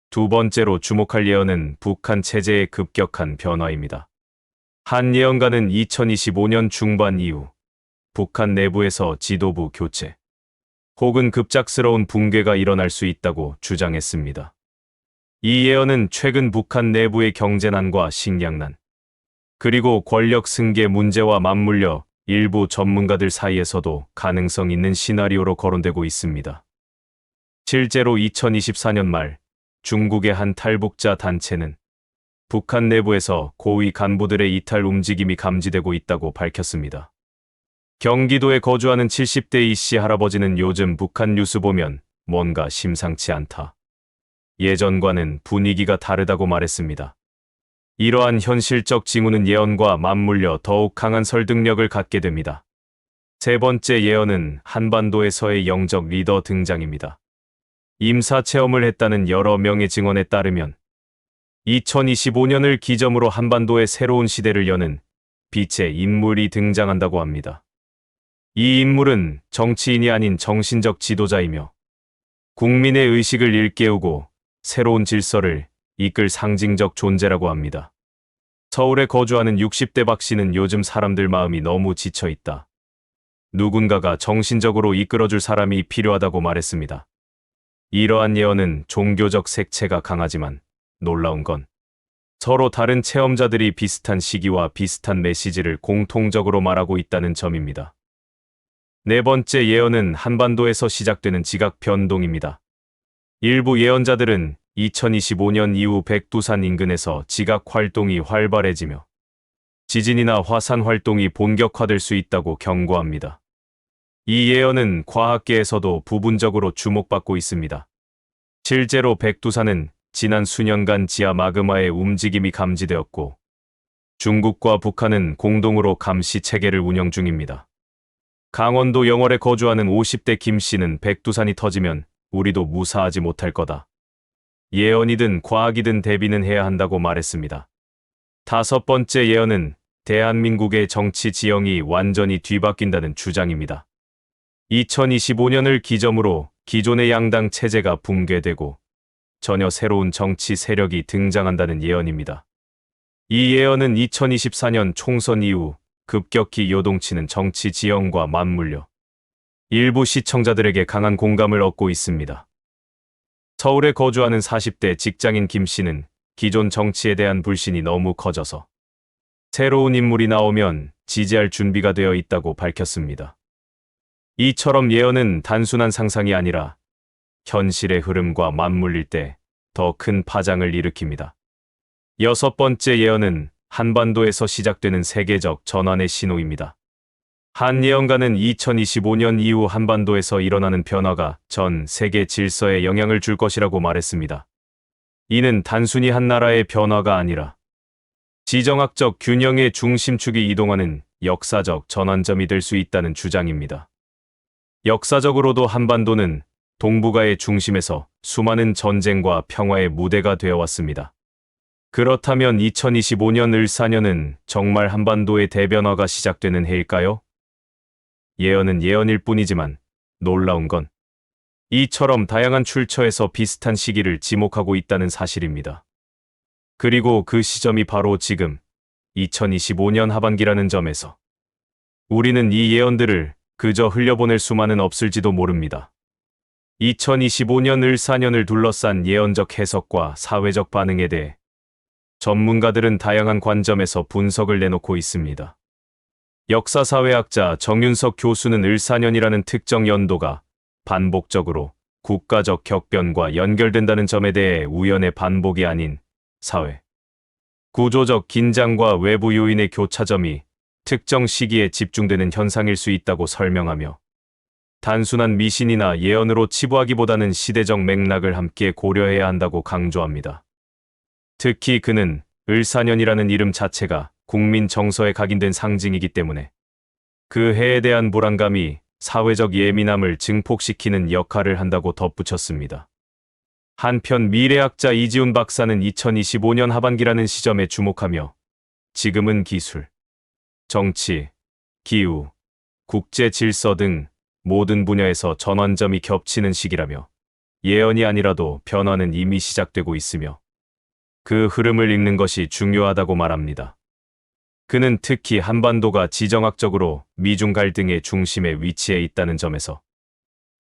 Speaker 1: 두 번째로 주목할 예언은 북한 체제의 급격한 변화입니다. 한 예언가는 2025년 중반 이후 북한 내부에서 지도부 교체 혹은 급작스러운 붕괴가 일어날 수 있다고 주장했습니다. 이 예언은 최근 북한 내부의 경제난과 식량난, 그리고 권력 승계 문제와 맞물려 일부 전문가들 사이에서도 가능성 있는 시나리오로 거론되고 있습니다. 실제로 2024년 말 중국의 한 탈북자 단체는 북한 내부에서 고위 간부들의 이탈 움직임이 감지되고 있다고 밝혔습니다. 경기도에 거주하는 70대 이씨 할아버지는 요즘 북한 뉴스 보면 뭔가 심상치 않다. 예전과는 분위기가 다르다고 말했습니다. 이러한 현실적 징후는 예언과 맞물려 더욱 강한 설득력을 갖게 됩니다. 세 번째 예언은 한반도에서의 영적 리더 등장입니다. 임사 체험을 했다는 여러 명의 증언에 따르면 2025년을 기점으로 한반도의 새로운 시대를 여는 빛의 인물이 등장한다고 합니다. 이 인물은 정치인이 아닌 정신적 지도자이며 국민의 의식을 일깨우고 새로운 질서를 이끌 상징적 존재라고 합니다. 서울에 거주하는 60대 박 씨는 요즘 사람들 마음이 너무 지쳐 있다. 누군가가 정신적으로 이끌어줄 사람이 필요하다고 말했습니다. 이러한 예언은 종교적 색채가 강하지만 놀라운 건 서로 다른 체험자들이 비슷한 시기와 비슷한 메시지를 공통적으로 말하고 있다는 점입니다. 네 번째 예언은 한반도에서 시작되는 지각 변동입니다. 일부 예언자들은 2025년 이후 백두산 인근에서 지각 활동이 활발해지며 지진이나 화산 활동이 본격화될 수 있다고 경고합니다. 이 예언은 과학계에서도 부분적으로 주목받고 있습니다. 실제로 백두산은 지난 수년간 지하 마그마의 움직임이 감지되었고 중국과 북한은 공동으로 감시 체계를 운영 중입니다. 강원도 영월에 거주하는 50대 김 씨는 백두산이 터지면 우리도 무사하지 못할 거다. 예언이든 과학이든 대비는 해야 한다고 말했습니다. 다섯 번째 예언은 대한민국의 정치 지형이 완전히 뒤바뀐다는 주장입니다. 2025년을 기점으로 기존의 양당 체제가 붕괴되고 전혀 새로운 정치 세력이 등장한다는 예언입니다. 이 예언은 2024년 총선 이후 급격히 요동치는 정치 지형과 맞물려 일부 시청자들에게 강한 공감을 얻고 있습니다. 서울에 거주하는 40대 직장인 김 씨는 기존 정치에 대한 불신이 너무 커져서 새로운 인물이 나오면 지지할 준비가 되어 있다고 밝혔습니다. 이처럼 예언은 단순한 상상이 아니라 현실의 흐름과 맞물릴 때 더 큰 파장을 일으킵니다. 여섯 번째 예언은 한반도에서 시작되는 세계적 전환의 신호입니다. 한 예언가는 2025년 이후 한반도에서 일어나는 변화가 전 세계 질서에 영향을 줄 것이라고 말했습니다. 이는 단순히 한 나라의 변화가 아니라 지정학적 균형의 중심축이 이동하는 역사적 전환점이 될 수 있다는 주장입니다. 역사적으로도 한반도는 동북아의 중심에서 수많은 전쟁과 평화의 무대가 되어 왔습니다. 그렇다면 2025년 을사년은 정말 한반도의 대변화가 시작되는 해일까요? 예언은 예언일 뿐이지만 놀라운 건 이처럼 다양한 출처에서 비슷한 시기를 지목하고 있다는 사실입니다. 그리고 그 시점이 바로 지금 2025년 하반기라는 점에서 우리는 이 예언들을 그저 흘려보낼 수만은 없을지도 모릅니다. 2025년 을사년을 둘러싼 예언적 해석과 사회적 반응에 대해 전문가들은 다양한 관점에서 분석을 내놓고 있습니다. 역사사회학자 정윤석 교수는 을사년이라는 특정 연도가 반복적으로 국가적 격변과 연결된다는 점에 대해 우연의 반복이 아닌 사회, 구조적 긴장과 외부 요인의 교차점이 특정 시기에 집중되는 현상일 수 있다고 설명하며 단순한 미신이나 예언으로 치부하기보다는 시대적 맥락을 함께 고려해야 한다고 강조합니다. 특히 그는 을사년이라는 이름 자체가 국민 정서에 각인된 상징이기 때문에 그 해에 대한 불안감이 사회적 예민함을 증폭시키는 역할을 한다고 덧붙였습니다. 한편 미래학자 이지훈 박사는 2025년 하반기라는 시점에 주목하며 지금은 기술, 정치, 기후, 국제 질서 등 모든 분야에서 전환점이 겹치는 시기라며 예언이 아니라도 변화는 이미 시작되고 있으며 그 흐름을 읽는 것이 중요하다고 말합니다. 그는 특히 한반도가 지정학적으로 미중 갈등의 중심에 위치해 있다는 점에서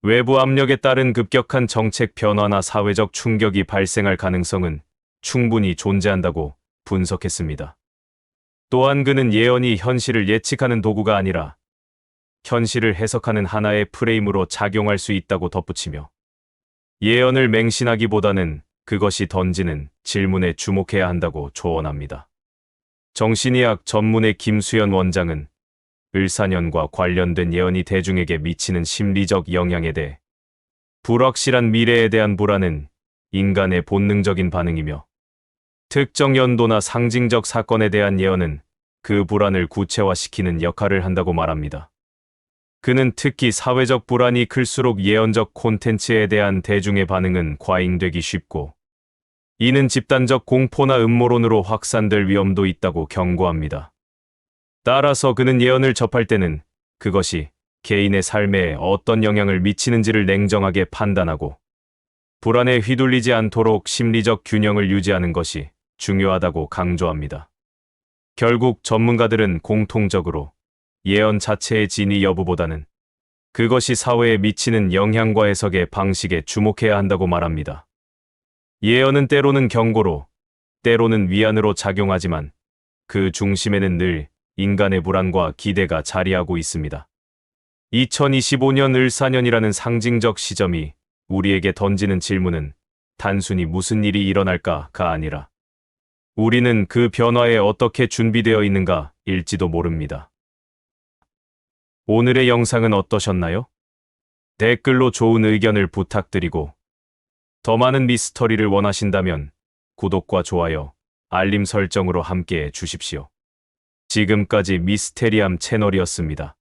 Speaker 1: 외부 압력에 따른 급격한 정책 변화나 사회적 충격이 발생할 가능성은 충분히 존재한다고 분석했습니다. 또한 그는 예언이 현실을 예측하는 도구가 아니라 현실을 해석하는 하나의 프레임으로 작용할 수 있다고 덧붙이며 예언을 맹신하기보다는 그것이 던지는 질문에 주목해야 한다고 조언합니다. 정신의학 전문의 김수연 원장은 을사년과 관련된 예언이 대중에게 미치는 심리적 영향에 대해 불확실한 미래에 대한 불안은 인간의 본능적인 반응이며 특정 연도나 상징적 사건에 대한 예언은 그 불안을 구체화시키는 역할을 한다고 말합니다. 그는 특히 사회적 불안이 클수록 예언적 콘텐츠에 대한 대중의 반응은 과잉되기 쉽고 이는 집단적 공포나 음모론으로 확산될 위험도 있다고 경고합니다. 따라서 그는 예언을 접할 때는 그것이 개인의 삶에 어떤 영향을 미치는지를 냉정하게 판단하고 불안에 휘둘리지 않도록 심리적 균형을 유지하는 것이 중요하다고 강조합니다. 결국 전문가들은 공통적으로 예언 자체의 진위 여부보다는 그것이 사회에 미치는 영향과 해석의 방식에 주목해야 한다고 말합니다. 예언은 때로는 경고로, 때로는 위안으로 작용하지만 그 중심에는 늘 인간의 불안과 기대가 자리하고 있습니다. 2025년 을사년이라는 상징적 시점이 우리에게 던지는 질문은 단순히 무슨 일이 일어날까가 아니라 우리는 그 변화에 어떻게 준비되어 있는가일지도 모릅니다. 오늘의 영상은 어떠셨나요? 댓글로 좋은 의견을 부탁드리고 더 많은 미스터리를 원하신다면 구독과 좋아요, 알림 설정으로 함께해 주십시오. 지금까지 미스테리함 채널이었습니다.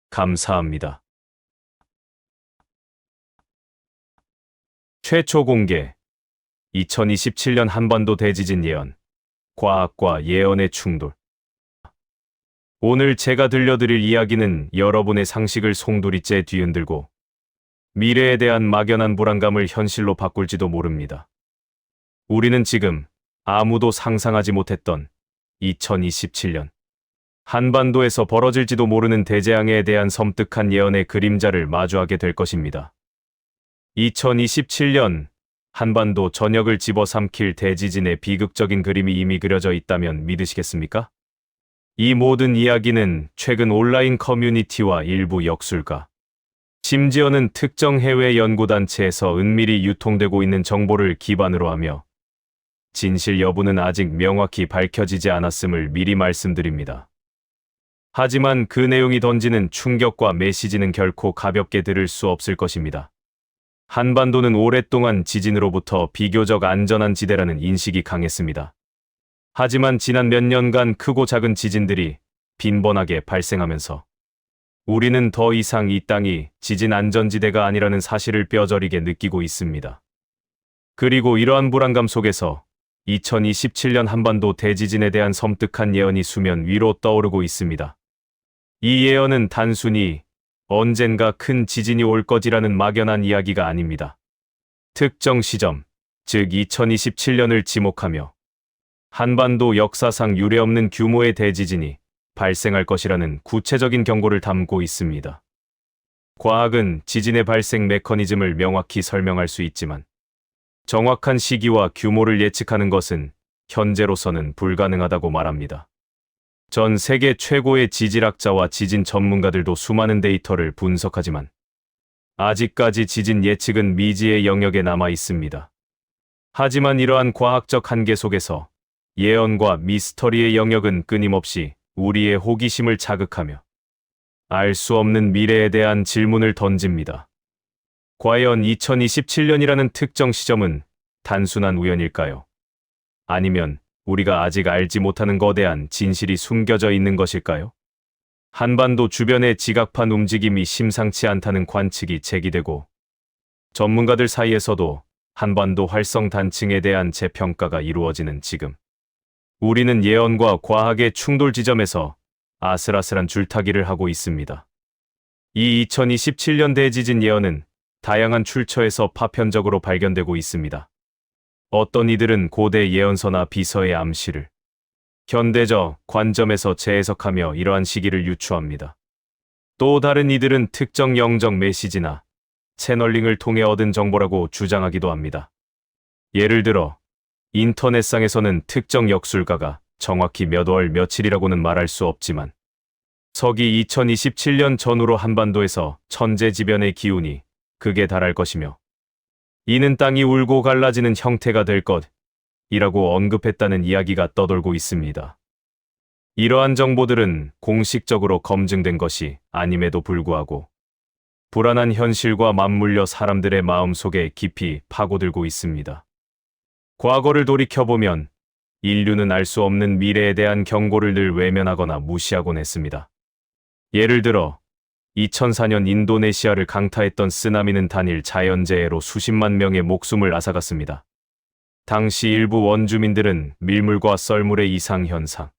Speaker 1: 감사합니다. 최초 공개 2027년 한반도 대지진 예언 과학과 예언의 충돌. 오늘 제가 들려드릴 이야기는 여러분의 상식을 송두리째 뒤흔들고 미래에 대한 막연한 불안감을 현실로 바꿀지도 모릅니다. 우리는 지금 아무도 상상하지 못했던 2027년 한반도에서 벌어질지도 모르는 대재앙에 대한 섬뜩한 예언의 그림자를 마주하게 될 것입니다. 2027년 한반도 전역을 집어삼킬 대지진의 비극적인 그림이 이미 그려져 있다면 믿으시겠습니까? 이 모든 이야기는 최근 온라인 커뮤니티와 일부 역술가, 심지어는 특정 해외 연구단체에서 은밀히 유통되고 있는 정보를 기반으로 하며 진실 여부는 아직 명확히 밝혀지지 않았음을 미리 말씀드립니다. 하지만 그 내용이 던지는 충격과 메시지는 결코 가볍게 들을 수 없을 것입니다. 한반도는 오랫동안 지진으로부터 비교적 안전한 지대라는 인식이 강했습니다. 하지만 지난 몇 년간 크고 작은 지진들이 빈번하게 발생하면서 우리는 더 이상 이 땅이 지진 안전지대가 아니라는 사실을 뼈저리게 느끼고 있습니다. 그리고 이러한 불안감 속에서 2027년 한반도 대지진에 대한 섬뜩한 예언이 수면 위로 떠오르고 있습니다. 이 예언은 단순히 언젠가 큰 지진이 올 것이라는 막연한 이야기가 아닙니다. 특정 시점, 즉 2027년을 지목하며 한반도 역사상 유례없는 규모의 대지진이 발생할 것이라는 구체적인 경고를 담고 있습니다. 과학은 지진의 발생 메커니즘을 명확히 설명할 수 있지만 정확한 시기와 규모를 예측하는 것은 현재로서는 불가능하다고 말합니다. 전 세계 최고의 지질학자와 지진 전문가들도 수많은 데이터를 분석하지만 아직까지 지진 예측은 미지의 영역에 남아 있습니다. 하지만 이러한 과학적 한계 속에서 예언과 미스터리의 영역은 끊임없이 우리의 호기심을 자극하며 알 수 없는 미래에 대한 질문을 던집니다. 과연 2027년이라는 특정 시점은 단순한 우연일까요? 아니면 우리가 아직 알지 못하는 거대한 진실이 숨겨져 있는 것일까요? 한반도 주변의 지각판 움직임이 심상치 않다는 관측이 제기되고 전문가들 사이에서도 한반도 활성 단층에 대한 재평가가 이루어지는 지금 우리는 예언과 과학의 충돌 지점에서 아슬아슬한 줄타기를 하고 있습니다. 이 2027년 대지진 예언은 다양한 출처에서 파편적으로 발견되고 있습니다. 어떤 이들은 고대 예언서나 비서의 암시를 현대적 관점에서 재해석하며 이러한 시기를 유추합니다. 또 다른 이들은 특정 영적 메시지나 채널링을 통해 얻은 정보라고 주장하기도 합니다. 예를 들어 인터넷상에서는 특정 역술가가 정확히 몇 월 며칠이라고는 말할 수 없지만 서기 2027년 전후로 한반도에서 천재지변의 기운이 극에 달할 것이며 이는 땅이 울고 갈라지는 형태가 될 것이라고 언급했다는 이야기가 떠돌고 있습니다. 이러한 정보들은 공식적으로 검증된 것이 아님에도 불구하고 불안한 현실과 맞물려 사람들의 마음속에 깊이 파고들고 있습니다. 과거를 돌이켜보면 인류는 알 수 없는 미래에 대한 경고를 늘 외면하거나 무시하곤 했습니다. 예를 들어 2004년 인도네시아를 강타했던 쓰나미는 단일 자연재해로 수십만 명의 목숨을 앗아갔습니다. 당시 일부 원주민들은 밀물과 썰물의 이상 현상,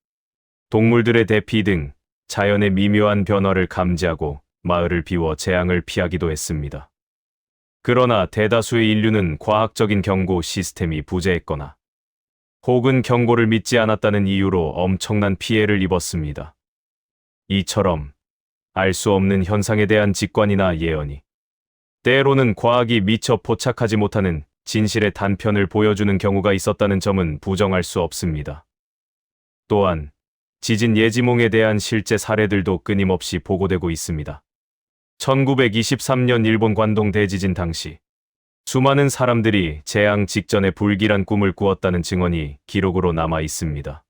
Speaker 1: 동물들의 대피 등 자연의 미묘한 변화를 감지하고 마을을 비워 재앙을 피하기도 했습니다. 그러나 대다수의 인류는 과학적인 경고 시스템이 부재했거나 혹은 경고를 믿지 않았다는 이유로 엄청난 피해를 입었습니다. 이처럼 알 수 없는 현상에 대한 직관이나 예언이 때로는 과학이 미처 포착하지 못하는 진실의 단편을 보여주는 경우가 있었다는 점은 부정할 수 없습니다. 또한 지진 예지몽에 대한 실제 사례들도 끊임없이 보고되고 있습니다. 1923년 일본 관동 대지진 당시 수많은 사람들이 재앙 직전에 불길한 꿈을 꾸었다는 증언이 기록으로 남아 있습니다.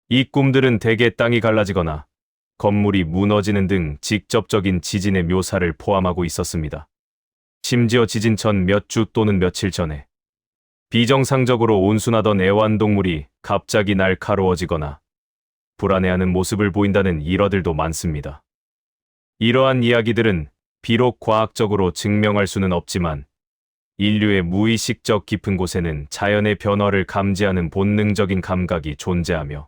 Speaker 1: 이 꿈들은 대개 땅이 갈라지거나 건물이 무너지는 등 직접적인 지진의 묘사를 포함하고 있었습니다. 심지어 지진 전 몇 주 또는 며칠 전에 비정상적으로 온순하던 애완동물이 갑자기 날카로워지거나 불안해하는 모습을 보인다는 일화들도 많습니다. 이러한 이야기들은 비록 과학적으로 증명할 수는 없지만 인류의 무의식적 깊은 곳에는 자연의 변화를 감지하는 본능적인 감각이 존재하며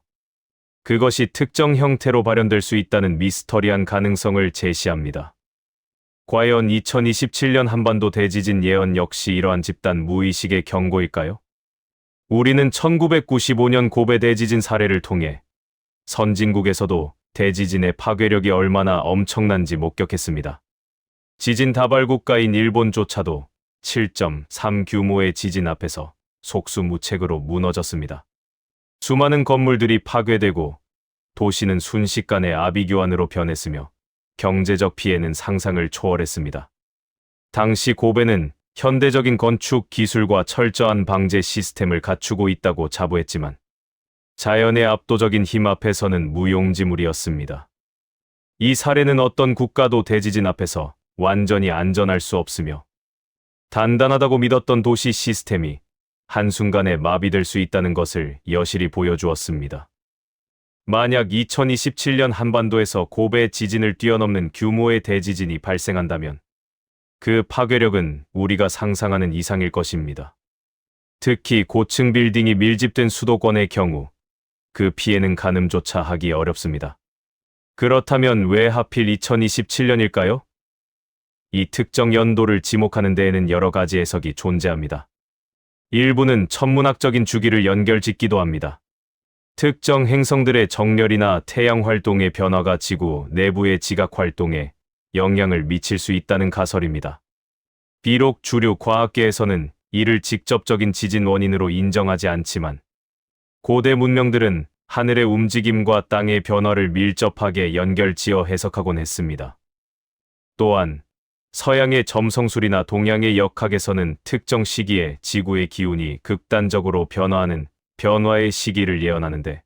Speaker 1: 그것이 특정 형태로 발현될 수 있다는 미스터리한 가능성을 제시합니다. 과연 2027년 한반도 대지진 예언 역시 이러한 집단 무의식의 경고일까요? 우리는 1995년 고베 대지진 사례를 통해 선진국에서도 대지진의 파괴력이 얼마나 엄청난지 목격했습니다. 지진 다발 국가인 일본조차도 7.3 규모의 지진 앞에서 속수무책으로 무너졌습니다. 수많은 건물들이 파괴되고 도시는 순식간에 아비규환으로 변했으며 경제적 피해는 상상을 초월했습니다. 당시 고베는 현대적인 건축 기술과 철저한 방제 시스템을 갖추고 있다고 자부했지만 자연의 압도적인 힘 앞에서는 무용지물이었습니다. 이 사례는 어떤 국가도 대지진 앞에서 완전히 안전할 수 없으며 단단하다고 믿었던 도시 시스템이 한순간에 마비될 수 있다는 것을 여실히 보여주었습니다. 만약 2027년 한반도에서 고배 지진을 뛰어넘는 규모의 대지진이 발생한다면 그 파괴력은 우리가 상상하는 이상일 것입니다. 특히 고층 빌딩이 밀집된 수도권의 경우 그 피해는 가늠조차 하기 어렵습니다. 그렇다면 왜 하필 2027년일까요? 이 특정 연도를 지목하는 데에는 여러 가지 해석이 존재합니다. 일부는 천문학적인 주기를 연결짓기도 합니다. 특정 행성들의 정렬이나 태양 활동의 변화가 지구 내부의 지각 활동에 영향을 미칠 수 있다는 가설입니다. 비록 주류 과학계에서는 이를 직접적인 지진 원인으로 인정하지 않지만 고대 문명들은 하늘의 움직임과 땅의 변화를 밀접하게 연결지어 해석하곤 했습니다. 또한 서양의 점성술이나 동양의 역학에서는 특정 시기에 지구의 기운이 극단적으로 변화하는 변화의 시기를 예언하는데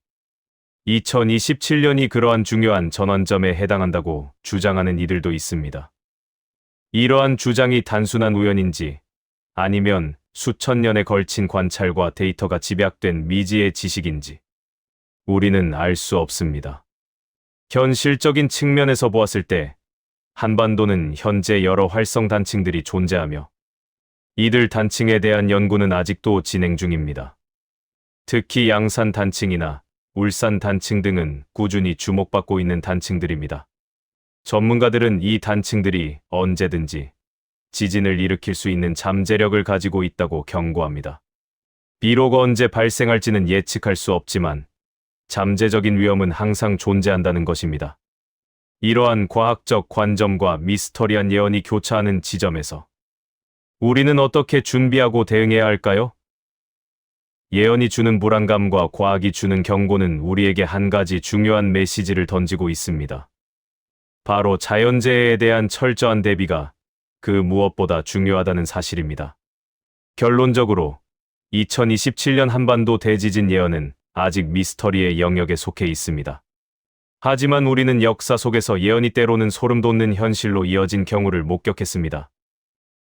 Speaker 1: 2027년이 그러한 중요한 전환점에 해당한다고 주장하는 이들도 있습니다. 이러한 주장이 단순한 우연인지 아니면 수천 년에 걸친 관찰과 데이터가 집약된 미지의 지식인지 우리는 알 수 없습니다. 현실적인 측면에서 보았을 때 한반도는 현재 여러 활성 단층들이 존재하며 이들 단층에 대한 연구는 아직도 진행 중입니다. 특히 양산 단층이나 울산 단층 등은 꾸준히 주목받고 있는 단층들입니다. 전문가들은 이 단층들이 언제든지 지진을 일으킬 수 있는 잠재력을 가지고 있다고 경고합니다. 비록 언제 발생할지는 예측할 수 없지만 잠재적인 위험은 항상 존재한다는 것입니다. 이러한 과학적 관점과 미스터리한 예언이 교차하는 지점에서 우리는 어떻게 준비하고 대응해야 할까요? 예언이 주는 불안감과 과학이 주는 경고는 우리에게 한 가지 중요한 메시지를 던지고 있습니다. 바로 자연재해에 대한 철저한 대비가 그 무엇보다 중요하다는 사실입니다. 결론적으로 2027년 한반도 대지진 예언은 아직 미스터리의 영역에 속해 있습니다. 하지만 우리는 역사 속에서 예언이 때로는 소름 돋는 현실로 이어진 경우를 목격했습니다.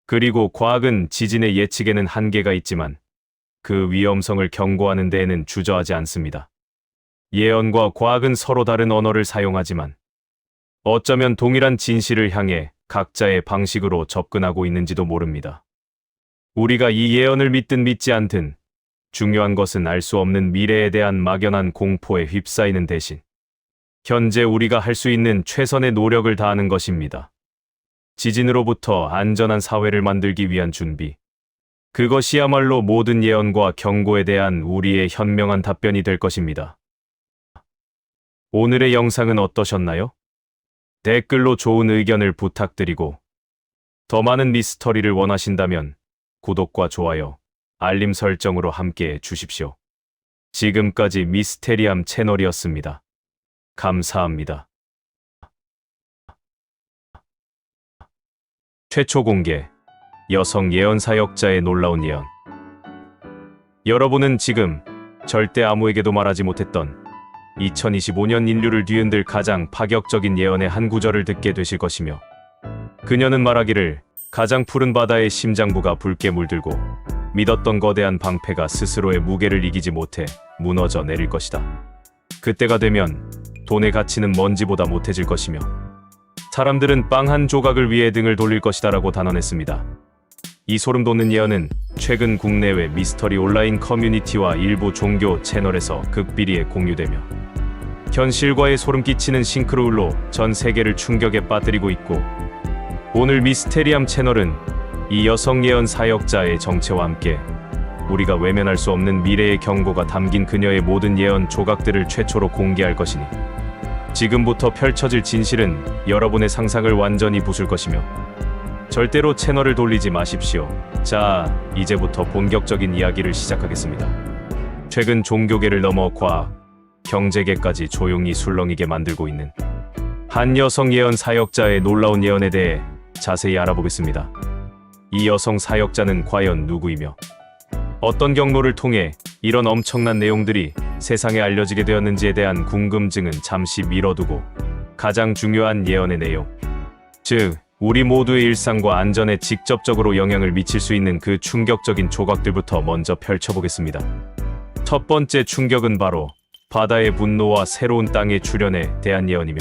Speaker 1: 그리고 과학은 지진의 예측에는 한계가 있지만 그 위험성을 경고하는 데에는 주저하지 않습니다. 예언과 과학은 서로 다른 언어를 사용하지만 어쩌면 동일한 진실을 향해 각자의 방식으로 접근하고 있는지도 모릅니다. 우리가 이 예언을 믿든 믿지 않든 중요한 것은 알 수 없는 미래에 대한 막연한 공포에 휩싸이는 대신 현재 우리가 할 수 있는 최선의 노력을 다하는 것입니다. 지진으로부터 안전한 사회를 만들기 위한 준비. 그것이야말로 모든 예언과 경고에 대한 우리의 현명한 답변이 될 것입니다. 오늘의 영상은 어떠셨나요? 댓글로 좋은 의견을 부탁드리고 더 많은 미스터리를 원하신다면 구독과 좋아요, 알림 설정으로 함께해 주십시오. 지금까지 미스테리함 채널이었습니다. 감사합니다. 최초 공개 여성 예언 사역자의 놀라운 예언. 여러분은 지금 절대 아무에게도 말하지 못했던 2025년 인류를 뒤흔들 가장 파격적인 예언의 한 구절을 듣게 되실 것이며 그녀는 말하기를 가장 푸른 바다의 심장부가 붉게 물들고 믿었던 거대한 방패가 스스로의 무게를 이기지 못해 무너져 내릴 것이다. 그때가 되면 돈의 가치는 먼지보다 못해질 것이며 사람들은 빵 한 조각을 위해 등을 돌릴 것이다라고 단언했습니다. 이 소름 돋는 예언은 최근 국내외 미스터리 온라인 커뮤니티와 일부 종교 채널에서 극비리에 공유되며 현실과의 소름 끼치는 싱크로율로 전 세계를 충격에 빠뜨리고 있고 오늘 미스테리함 채널은 이 여성 예언 사역자의 정체와 함께 우리가 외면할 수 없는 미래의 경고가 담긴 그녀의 모든 예언 조각들을 최초로 공개할 것이니 지금부터 펼쳐질 진실은 여러분의 상상을 완전히 부술 것이며 절대로 채널을 돌리지 마십시오. 자, 이제부터 본격적인 이야기를 시작하겠습니다. 최근 종교계를 넘어 과학, 경제계까지 조용히 술렁이게 만들고 있는 한 여성 예언 사역자의 놀라운 예언에 대해 자세히 알아보겠습니다. 이 여성 사역자는 과연 누구이며 어떤 경로를 통해 이런 엄청난 내용들이 세상에 알려지게 되었는지에 대한 궁금증은 잠시 미뤄두고 가장 중요한 예언의 내용, 즉 우리 모두의 일상과 안전에 직접적으로 영향을 미칠 수 있는 그 충격적인 조각들부터 먼저 펼쳐보겠습니다. 첫 번째 충격은 바로 바다의 분노와 새로운 땅의 출현에 대한 예언이며,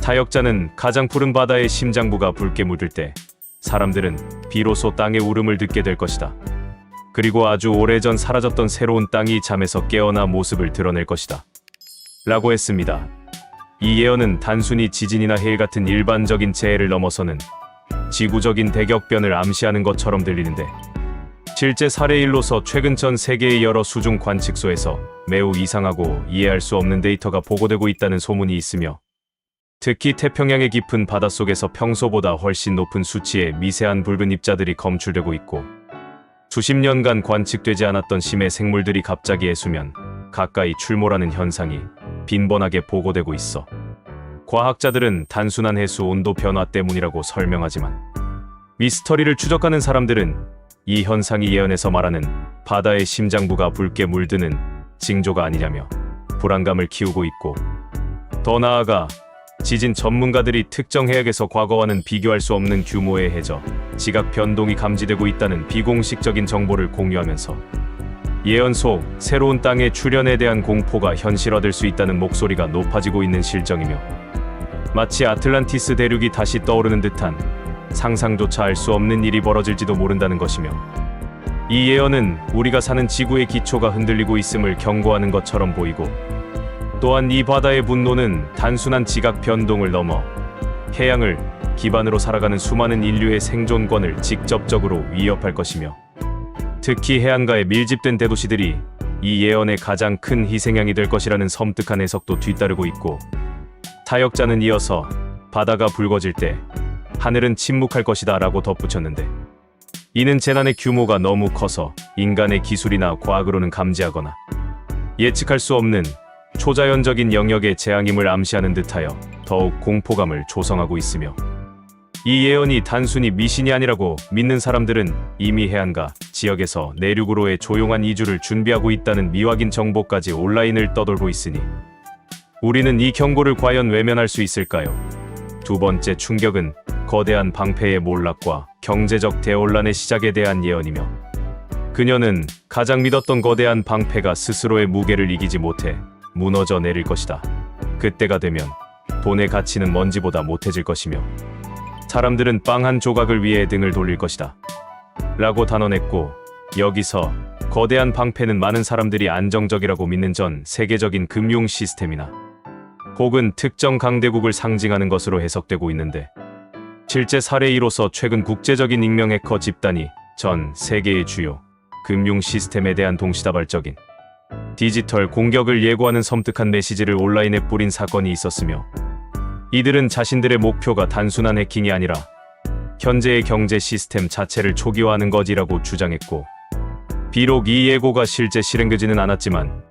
Speaker 1: 타역자는 가장 푸른 바다의 심장부가 붉게 물들 때 사람들은 비로소 땅의 울음을 듣게 될 것이다. 그리고 아주 오래전 사라졌던 새로운 땅이 잠에서 깨어나 모습을 드러낼 것이다. 라고 했습니다. 이 예언은 단순히 지진이나 해일 같은 일반적인 재해를 넘어서는 지구적인 대격변을 암시하는 것처럼 들리는데, 실제 사례일로서 최근 전 세계의 여러 수중 관측소에서 매우 이상하고 이해할 수 없는 데이터가 보고되고 있다는 소문이 있으며, 특히 태평양의 깊은 바닷속에서 평소보다 훨씬 높은 수치의 미세한 붉은 입자들이 검출되고 있고, 수십 년간 관측되지 않았던 심해 생물들이 갑자기 해수면 가까이 출몰하는 현상이 빈번하게 보고되고 있어 과학자들은 단순한 해수 온도 변화 때문이라고 설명하지만, 미스터리를 추적하는 사람들은 이 현상이 예언에서 말하는 바다의 심장부가 붉게 물드는 징조가 아니냐며 불안감을 키우고 있고, 더 나아가 지진 전문가들이 특정 해역에서 과거와는 비교할 수 없는 규모의 해저, 지각 변동이 감지되고 있다는 비공식적인 정보를 공유하면서 예언 속 새로운 땅의 출현에 대한 공포가 현실화될 수 있다는 목소리가 높아지고 있는 실정이며, 마치 아틀란티스 대륙이 다시 떠오르는 듯한 상상조차 할 수 없는 일이 벌어질지도 모른다는 것이며, 이 예언은 우리가 사는 지구의 기초가 흔들리고 있음을 경고하는 것처럼 보이고, 또한 이 바다의 분노는 단순한 지각 변동을 넘어 해양을 기반으로 살아가는 수많은 인류의 생존권을 직접적으로 위협할 것이며, 특히 해안가에 밀집된 대도시들이 이 예언의 가장 큰 희생양이 될 것이라는 섬뜩한 해석도 뒤따르고 있고, 타역자는 이어서 바다가 붉어질 때 하늘은 침묵할 것이다 라고 덧붙였는데, 이는 재난의 규모가 너무 커서 인간의 기술이나 과학으로는 감지하거나 예측할 수 없는 초자연적인 영역의 재앙임을 암시하는 듯하여 더욱 공포감을 조성하고 있으며, 이 예언이 단순히 미신이 아니라고 믿는 사람들은 이미 해안가 지역에서 내륙으로의 조용한 이주를 준비하고 있다는 미확인 정보까지 온라인을 떠돌고 있으니, 우리는 이 경고를 과연 외면할 수 있을까요? 두 번째 충격은 거대한 방패의 몰락과 경제적 대혼란의 시작에 대한 예언이며, 그녀는 가장 믿었던 거대한 방패가 스스로의 무게를 이기지 못해 무너져 내릴 것이다. 그때가 되면 돈의 가치는 먼지보다 못해질 것이며, 사람들은 빵 한 조각을 위해 등을 돌릴 것이다. 라고 단언했고, 여기서 거대한 방패는 많은 사람들이 안정적이라고 믿는 전 세계적인 금융 시스템이나 혹은 특정 강대국을 상징하는 것으로 해석되고 있는데, 실제 사례이로서 최근 국제적인 익명 해커 집단이 전 세계의 주요 금융 시스템에 대한 동시다발적인 디지털 공격을 예고하는 섬뜩한 메시지를 온라인에 뿌린 사건이 있었으며, 이들은 자신들의 목표가 단순한 해킹이 아니라 현재의 경제 시스템 자체를 초기화하는 것이라고 주장했고, 비록 이 예고가 실제 실행되지는 않았지만,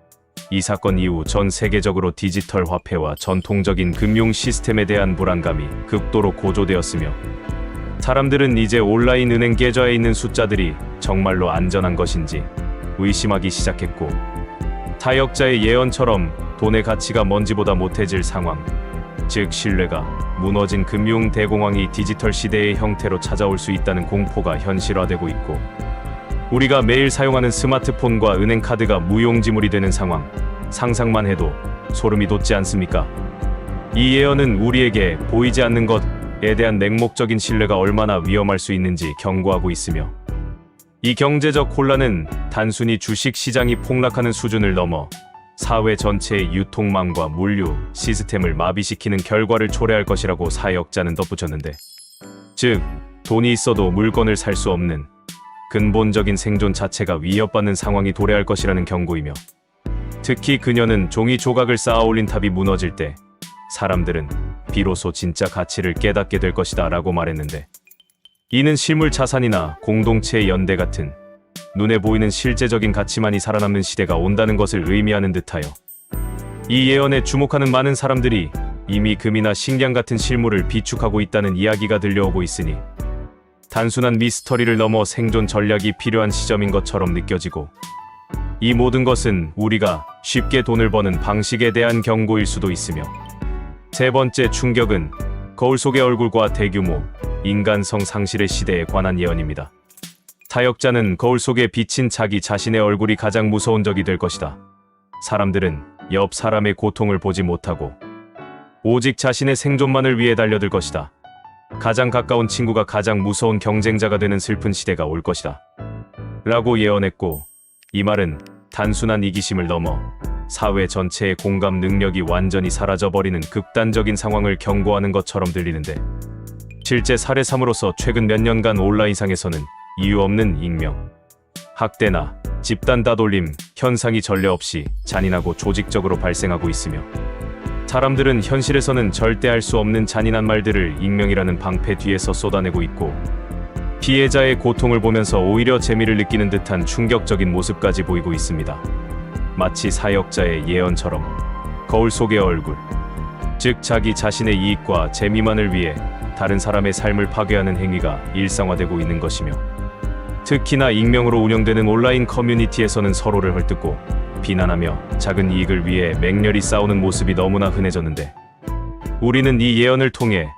Speaker 1: 이 사건 이후 전 세계적으로 디지털 화폐와 전통적인 금융 시스템에 대한 불안감이 극도로 고조되었으며, 사람들은 이제 온라인 은행 계좌에 있는 숫자들이 정말로 안전한 것인지 의심하기 시작했고, 타역자의 예언처럼 돈의 가치가 먼지보다 못해질 상황, 즉 신뢰가 무너진 금융 대공황이 디지털 시대의 형태로 찾아올 수 있다는 공포가 현실화되고 있고, 우리가 매일 사용하는 스마트폰과 은행카드가 무용지물이 되는 상황, 상상만 해도 소름이 돋지 않습니까? 이 예언은 우리에게 보이지 않는 것에 대한 맹목적인 신뢰가 얼마나 위험할 수 있는지 경고하고 있으며, 이 경제적 혼란은 단순히 주식 시장이 폭락하는 수준을 넘어 사회 전체의 유통망과 물류 시스템을 마비시키는 결과를 초래할 것이라고 사역자는 덧붙였는데, 즉 돈이 있어도 물건을 살 수 없는 근본적인 생존 자체가 위협받는 상황이 도래할 것이라는 경고이며, 특히 그녀는 종이 조각을 쌓아 올린 탑이 무너질 때 사람들은 비로소 진짜 가치를 깨닫게 될 것이다 라고 말했는데, 이는 실물 자산이나 공동체의 연대 같은 눈에 보이는 실제적인 가치만이 살아남는 시대가 온다는 것을 의미하는 듯하여, 이 예언에 주목하는 많은 사람들이 이미 금이나 식량 같은 실물을 비축하고 있다는 이야기가 들려오고 있으니, 단순한 미스터리를 넘어 생존 전략이 필요한 시점인 것처럼 느껴지고, 이 모든 것은 우리가 쉽게 돈을 버는 방식에 대한 경고일 수도 있으며, 세 번째 충격은 거울 속의 얼굴과 대규모 인간성 상실의 시대에 관한 예언입니다. 사역자는 거울 속에 비친 자기 자신의 얼굴이 가장 무서운 적이 될 것이다. 사람들은 옆 사람의 고통을 보지 못하고 오직 자신의 생존만을 위해 달려들 것이다. 가장 가까운 친구가 가장 무서운 경쟁자가 되는 슬픈 시대가 올 것이다. 라고 예언했고, 이 말은 단순한 이기심을 넘어 사회 전체의 공감 능력이 완전히 사라져버리는 극단적인 상황을 경고하는 것처럼 들리는데, 실제 사례삼으로서 최근 몇 년간 온라인상에서는 이유 없는 익명, 학대나 집단 따돌림 현상이 전례 없이 잔인하고 조직적으로 발생하고 있으며, 사람들은 현실에서는 절대 할 수 없는 잔인한 말들을 익명이라는 방패 뒤에서 쏟아내고 있고, 피해자의 고통을 보면서 오히려 재미를 느끼는 듯한 충격적인 모습까지 보이고 있습니다. 마치 사역자의 예언처럼 거울 속의 얼굴, 즉 자기 자신의 이익과 재미만을 위해 다른 사람의 삶을 파괴하는 행위가 일상화되고 있는 것이며, 특히나 익명으로 운영되는 온라인 커뮤니티에서는 서로를 헐뜯고 비난하며 작은 이익을 위해 맹렬히 싸우는 모습이 너무나 흔해졌는데, 우리는 이 예언을 통해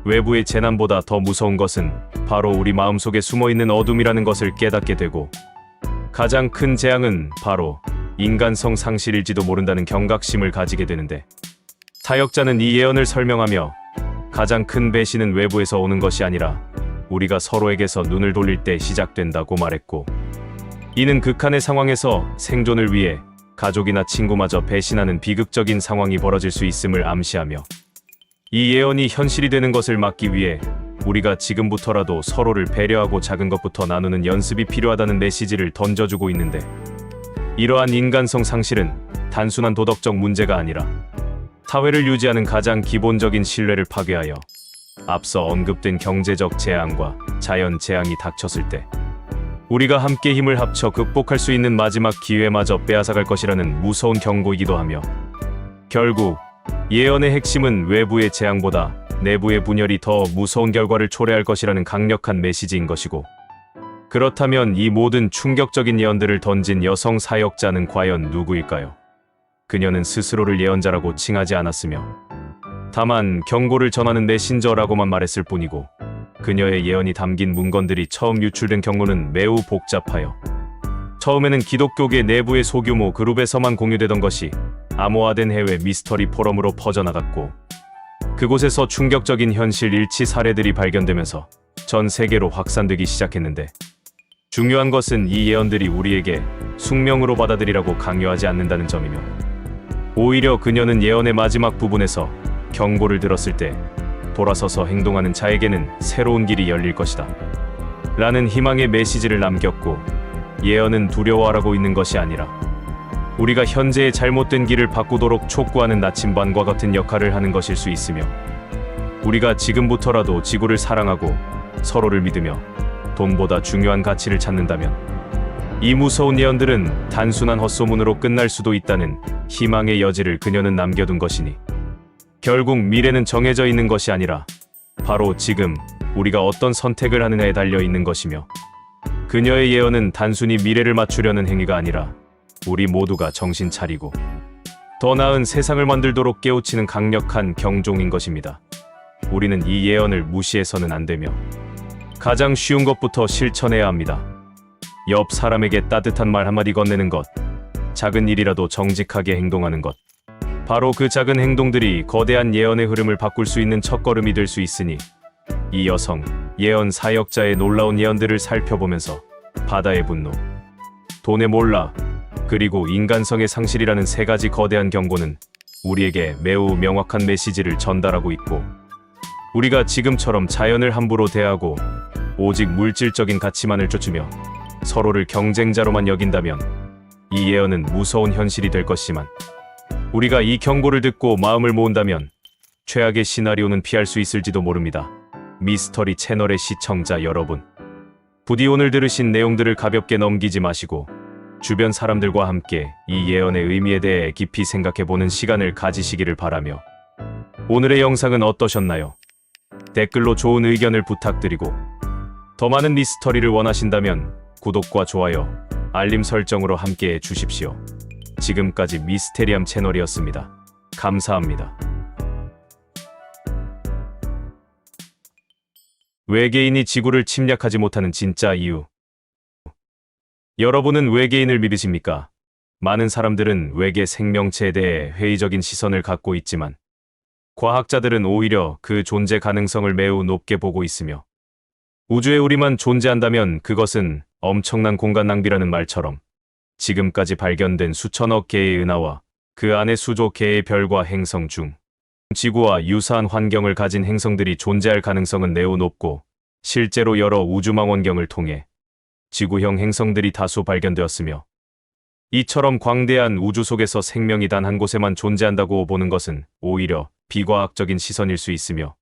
Speaker 1: 외부의 재난보다 더 무서운 것은 바로 우리 마음속에 숨어있는 어둠이라는 것을 깨닫게 되고, 가장 큰 재앙은 바로 인간성 상실일지도 모른다는 경각심을 가지게 되는데, 사역자는 이 예언을 설명하며 가장 큰 배신은 외부에서 오는 것이 아니라 우리가 서로에게서 눈을 돌릴 때 시작된다고 말했고, 이는 극한의 상황에서 생존을 위해 가족이나 친구마저 배신하는 비극적인 상황이 벌어질 수 있음을 암시하며, 이 예언이 현실이 되는 것을 막기 위해 우리가 지금부터라도 서로를 배려하고 작은 것부터 나누는 연습이 필요하다는 메시지를 던져주고 있는데, 이러한 인간성 상실은 단순한 도덕적 문제가 아니라 사회를 유지하는 가장 기본적인 신뢰를 파괴하여 앞서 언급된 경제적 재앙과 자연 재앙이 닥쳤을 때 우리가 함께 힘을 합쳐 극복할 수 있는 마지막 기회마저 빼앗아갈 것이라는 무서운 경고이기도 하며, 결국 예언의 핵심은 외부의 재앙보다 내부의 분열이 더 무서운 결과를 초래할 것이라는 강력한 메시지인 것이고, 그렇다면 이 모든 충격적인 예언들을 던진 여성 사역자는 과연 누구일까요? 그녀는 스스로를 예언자라고 칭하지 않았으며, 다만 경고를 전하는 메신저라고만 말했을 뿐이고, 그녀의 예언이 담긴 문건들이 처음 유출된 경로는 매우 복잡하여 처음에는 기독교계 내부의 소규모 그룹에서만 공유되던 것이 암호화된 해외 미스터리 포럼으로 퍼져나갔고, 그곳에서 충격적인 현실 일치 사례들이 발견되면서 전 세계로 확산되기 시작했는데, 중요한 것은 이 예언들이 우리에게 숙명으로 받아들이라고 강요하지 않는다는 점이며, 오히려 그녀는 예언의 마지막 부분에서 경고를 들었을 때 돌아서서 행동하는 자에게는 새로운 길이 열릴 것이다 라는 희망의 메시지를 남겼고, 예언은 두려워하라고 있는 것이 아니라 우리가 현재의 잘못된 길을 바꾸도록 촉구하는 나침반과 같은 역할을 하는 것일 수 있으며, 우리가 지금부터라도 지구를 사랑하고 서로를 믿으며 돈보다 중요한 가치를 찾는다면 이 무서운 예언들은 단순한 헛소문으로 끝날 수도 있다는 희망의 여지를 그녀는 남겨둔 것이니, 결국 미래는 정해져 있는 것이 아니라 바로 지금 우리가 어떤 선택을 하느냐에 달려 있는 것이며, 그녀의 예언은 단순히 미래를 맞추려는 행위가 아니라 우리 모두가 정신 차리고 더 나은 세상을 만들도록 깨우치는 강력한 경종인 것입니다. 우리는 이 예언을 무시해서는 안 되며 가장 쉬운 것부터 실천해야 합니다. 옆 사람에게 따뜻한 말 한마디 건네는 것, 작은 일이라도 정직하게 행동하는 것, 바로 그 작은 행동들이 거대한 예언의 흐름을 바꿀 수 있는 첫걸음이 될 수 있으니, 이 여성 예언 사역자의 놀라운 예언들을 살펴보면서 바다의 분노, 돈의 몰락, 그리고 인간성의 상실이라는 세 가지 거대한 경고는 우리에게 매우 명확한 메시지를 전달하고 있고, 우리가 지금처럼 자연을 함부로 대하고 오직 물질적인 가치만을 쫓으며 서로를 경쟁자로만 여긴다면 이 예언은 무서운 현실이 될 것이지만, 우리가 이 경고를 듣고 마음을 모은다면 최악의 시나리오는 피할 수 있을지도 모릅니다. 미스터리 채널의 시청자 여러분, 부디 오늘 들으신 내용들을 가볍게 넘기지 마시고 주변 사람들과 함께 이 예언의 의미에 대해 깊이 생각해보는 시간을 가지시기를 바라며, 오늘의 영상은 어떠셨나요? 댓글로 좋은 의견을 부탁드리고, 더 많은 미스터리를 원하신다면 구독과 좋아요, 알림 설정으로 함께해 주십시오. 지금까지 미스테리함 채널이었습니다. 감사합니다. 외계인이 지구를 침략하지 못하는 진짜 이유. 여러분은 외계인을 믿으십니까? 많은 사람들은 외계 생명체에 대해 회의적인 시선을 갖고 있지만, 과학자들은 오히려 그 존재 가능성을 매우 높게 보고 있으며, 우주에 우리만 존재한다면 그것은 엄청난 공간 낭비라는 말처럼 지금까지 발견된 수천억 개의 은하와 그 안에 수조 개의 별과 행성 중 지구와 유사한 환경을 가진 행성들이 존재할 가능성은 매우 높고, 실제로 여러 우주망원경을 통해 지구형 행성들이 다수 발견되었으며, 이처럼 광대한 우주 속에서 생명이 단 한 곳에만 존재한다고 보는 것은 오히려 비과학적인 시선일 수 있으며,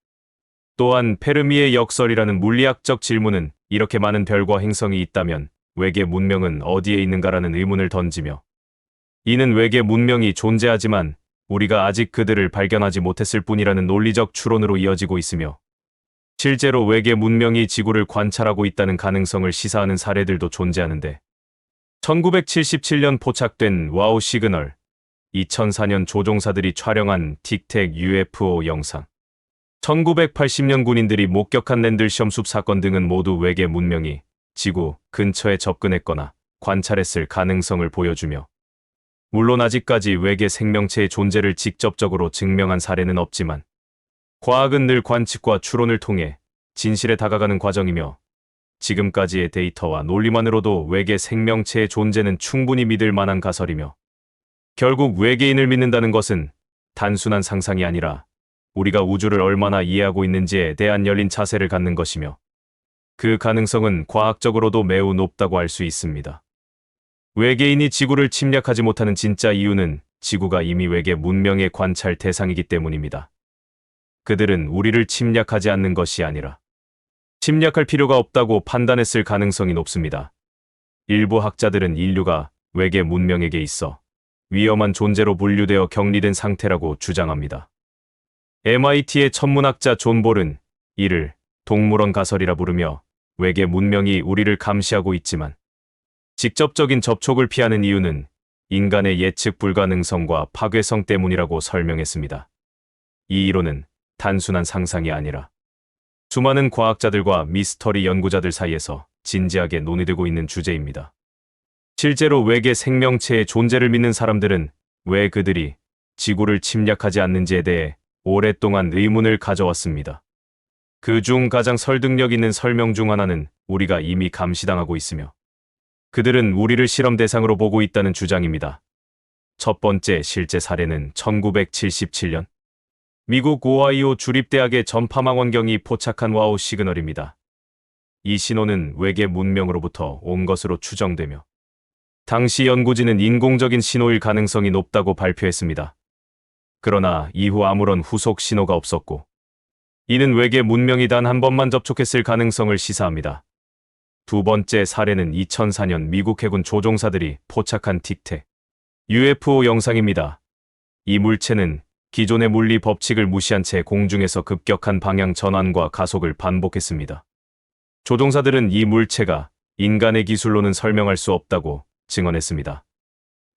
Speaker 1: 또한 페르미의 역설이라는 물리학적 질문은 이렇게 많은 별과 행성이 있다면 외계 문명은 어디에 있는가라는 의문을 던지며, 이는 외계 문명이 존재하지만 우리가 아직 그들을 발견하지 못했을 뿐이라는 논리적 추론으로 이어지고 있으며, 실제로 외계 문명이 지구를 관찰하고 있다는 가능성을 시사하는 사례들도 존재하는데, 1977년 포착된 와우 시그널, 2004년 조종사들이 촬영한 틱택 UFO 영상, 1980년 군인들이 목격한 랜들섬 숲 사건 등은 모두 외계 문명이 지구 근처에 접근했거나 관찰했을 가능성을 보여주며, 물론 아직까지 외계 생명체의 존재를 직접적으로 증명한 사례는 없지만, 과학은 늘 관측과 추론을 통해 진실에 다가가는 과정이며, 지금까지의 데이터와 논리만으로도 외계 생명체의 존재는 충분히 믿을 만한 가설이며, 결국 외계인을 믿는다는 것은 단순한 상상이 아니라 우리가 우주를 얼마나 이해하고 있는지에 대한 열린 자세를 갖는 것이며, 그 가능성은 과학적으로도 매우 높다고 할 수 있습니다. 외계인이 지구를 침략하지 못하는 진짜 이유는 지구가 이미 외계 문명의 관찰 대상이기 때문입니다. 그들은 우리를 침략하지 않는 것이 아니라 침략할 필요가 없다고 판단했을 가능성이 높습니다. 일부 학자들은 인류가 외계 문명에게 있어 위험한 존재로 분류되어 격리된 상태라고 주장합니다. MIT의 천문학자 존 볼은 이를 동물원 가설이라 부르며, 외계 문명이 우리를 감시하고 있지만 직접적인 접촉을 피하는 이유는 인간의 예측 불가능성과 파괴성 때문이라고 설명했습니다. 이 이론은 단순한 상상이 아니라 수많은 과학자들과 미스터리 연구자들 사이에서 진지하게 논의되고 있는 주제입니다. 실제로 외계 생명체의 존재를 믿는 사람들은 왜 그들이 지구를 침략하지 않는지에 대해 오랫동안 의문을 가져왔습니다. 그 중 가장 설득력 있는 설명 중 하나는 우리가 이미 감시당하고 있으며, 그들은 우리를 실험 대상으로 보고 있다는 주장입니다. 첫 번째 실제 사례는 1977년 미국 오하이오 주립대학의 전파망원경이 포착한 와우 시그널입니다. 이 신호는 외계 문명으로부터 온 것으로 추정되며, 당시 연구진은 인공적인 신호일 가능성이 높다고 발표했습니다. 그러나 이후 아무런 후속 신호가 없었고, 이는 외계 문명이 단 한 번만 접촉했을 가능성을 시사합니다. 두 번째 사례는 2004년 미국 해군 조종사들이 포착한 틱택 UFO 영상입니다. 이 물체는 기존의 물리 법칙을 무시한 채 공중에서 급격한 방향 전환과 가속을 반복했습니다. 조종사들은 이 물체가 인간의 기술로는 설명할 수 없다고 증언했습니다.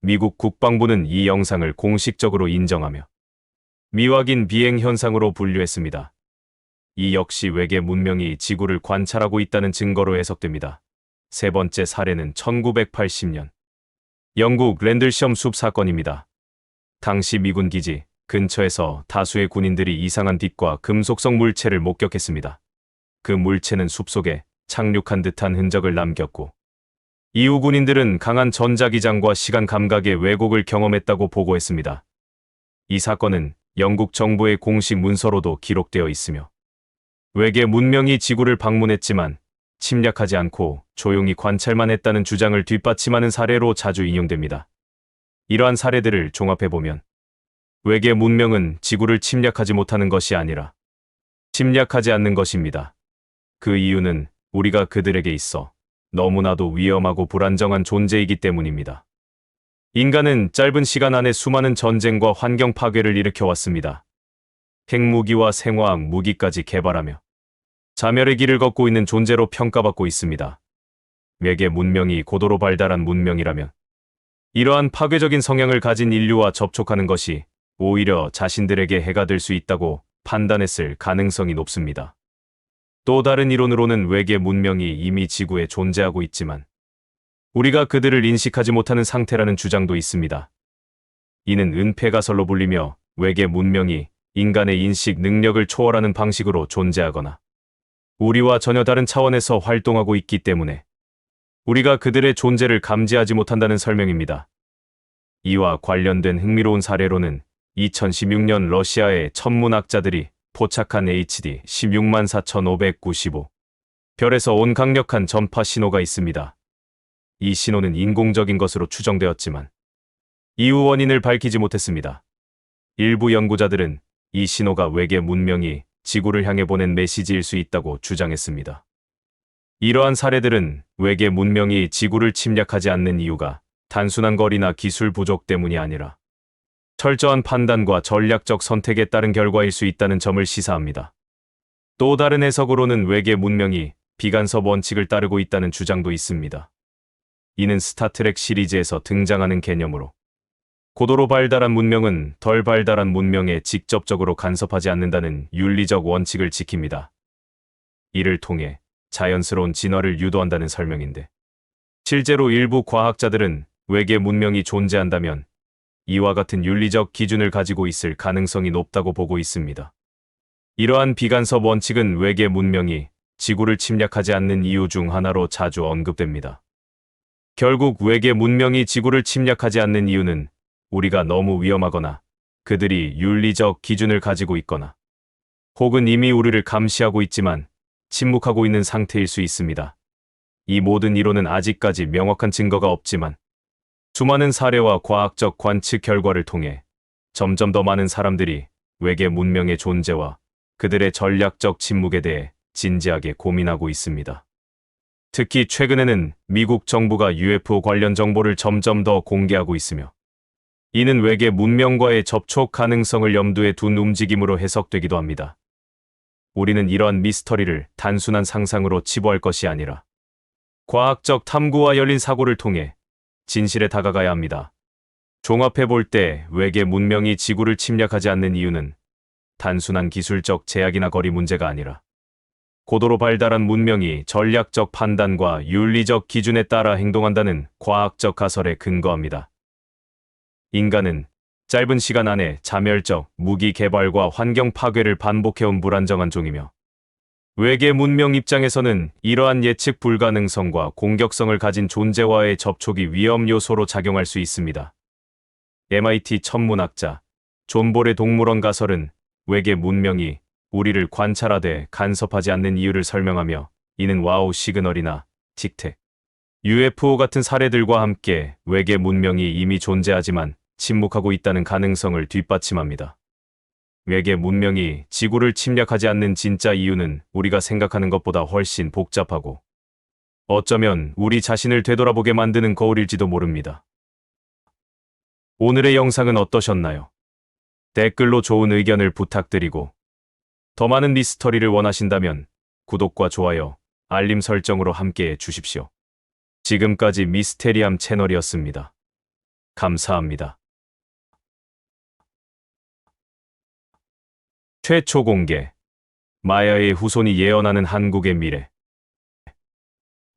Speaker 1: 미국 국방부는 이 영상을 공식적으로 인정하며 미확인 비행 현상으로 분류했습니다. 이 역시 외계 문명이 지구를 관찰하고 있다는 증거로 해석됩니다. 세 번째 사례는 1980년 영국 랜들섬 숲 사건입니다. 당시 미군 기지 근처에서 다수의 군인들이 이상한 빛과 금속성 물체를 목격했습니다. 그 물체는 숲속에 착륙한 듯한 흔적을 남겼고, 이후 군인들은 강한 전자기장과 시간 감각의 왜곡을 경험했다고 보고했습니다. 이 사건은 영국 정부의 공식 문서로도 기록되어 있으며, 외계 문명이 지구를 방문했지만 침략하지 않고 조용히 관찰만 했다는 주장을 뒷받침하는 사례로 자주 인용됩니다. 이러한 사례들을 종합해보면 외계 문명은 지구를 침략하지 못하는 것이 아니라 침략하지 않는 것입니다. 그 이유는 우리가 그들에게 있어 너무나도 위험하고 불안정한 존재이기 때문입니다. 인간은 짧은 시간 안에 수많은 전쟁과 환경 파괴를 일으켜왔습니다. 핵무기와 생화학 무기까지 개발하며 자멸의 길을 걷고 있는 존재로 평가받고 있습니다. 외계 문명이 고도로 발달한 문명이라면 이러한 파괴적인 성향을 가진 인류와 접촉하는 것이 오히려 자신들에게 해가 될 수 있다고 판단했을 가능성이 높습니다. 또 다른 이론으로는 외계 문명이 이미 지구에 존재하고 있지만 우리가 그들을 인식하지 못하는 상태라는 주장도 있습니다. 이는 은폐가설로 불리며 외계 문명이 인간의 인식 능력을 초월하는 방식으로 존재하거나 우리와 전혀 다른 차원에서 활동하고 있기 때문에 우리가 그들의 존재를 감지하지 못한다는 설명입니다. 이와 관련된 흥미로운 사례로는 2016년 러시아의 천문학자들이 포착한 HD 164,595 별에서 온 강력한 전파 신호가 있습니다. 이 신호는 인공적인 것으로 추정되었지만 이후 원인을 밝히지 못했습니다. 일부 연구자들은 이 신호가 외계 문명이 지구를 향해 보낸 메시지일 수 있다고 주장했습니다. 이러한 사례들은 외계 문명이 지구를 침략하지 않는 이유가 단순한 거리나 기술 부족 때문이 아니라 철저한 판단과 전략적 선택에 따른 결과일 수 있다는 점을 시사합니다. 또 다른 해석으로는 외계 문명이 비간섭 원칙을 따르고 있다는 주장도 있습니다. 이는 스타트렉 시리즈에서 등장하는 개념으로 고도로 발달한 문명은 덜 발달한 문명에 직접적으로 간섭하지 않는다는 윤리적 원칙을 지킵니다. 이를 통해 자연스러운 진화를 유도한다는 설명인데, 실제로 일부 과학자들은 외계 문명이 존재한다면 이와 같은 윤리적 기준을 가지고 있을 가능성이 높다고 보고 있습니다. 이러한 비간섭 원칙은 외계 문명이 지구를 침략하지 않는 이유 중 하나로 자주 언급됩니다. 결국 외계 문명이 지구를 침략하지 않는 이유는 우리가 너무 위험하거나 그들이 윤리적 기준을 가지고 있거나 혹은 이미 우리를 감시하고 있지만 침묵하고 있는 상태일 수 있습니다. 이 모든 이론은 아직까지 명확한 증거가 없지만 수많은 사례와 과학적 관측 결과를 통해 점점 더 많은 사람들이 외계 문명의 존재와 그들의 전략적 침묵에 대해 진지하게 고민하고 있습니다. 특히 최근에는 미국 정부가 UFO 관련 정보를 점점 더 공개하고 있으며 이는 외계 문명과의 접촉 가능성을 염두에 둔 움직임으로 해석되기도 합니다. 우리는 이러한 미스터리를 단순한 상상으로 치부할 것이 아니라 과학적 탐구와 열린 사고를 통해 진실에 다가가야 합니다. 종합해 볼 때 외계 문명이 지구를 침략하지 않는 이유는 단순한 기술적 제약이나 거리 문제가 아니라 고도로 발달한 문명이 전략적 판단과 윤리적 기준에 따라 행동한다는 과학적 가설에 근거합니다. 인간은 짧은 시간 안에 자멸적 무기 개발과 환경 파괴를 반복해온 불안정한 종이며 외계 문명 입장에서는 이러한 예측 불가능성과 공격성을 가진 존재와의 접촉이 위험 요소로 작용할 수 있습니다. MIT 천문학자 존 볼의 동물원 가설은 외계 문명이 우리를 관찰하되 간섭하지 않는 이유를 설명하며 이는 와우 시그널이나 틱택, UFO 같은 사례들과 함께 외계 문명이 이미 존재하지만 침묵하고 있다는 가능성을 뒷받침합니다. 외계 문명이 지구를 침략하지 않는 진짜 이유는 우리가 생각하는 것보다 훨씬 복잡하고 어쩌면 우리 자신을 되돌아보게 만드는 거울일지도 모릅니다. 오늘의 영상은 어떠셨나요? 댓글로 좋은 의견을 부탁드리고 더 많은 미스터리를 원하신다면 구독과 좋아요, 알림 설정으로 함께해 주십시오. 지금까지 미스테리함 채널이었습니다. 감사합니다. 최초 공개 마야의 후손이 예언하는 한국의 미래.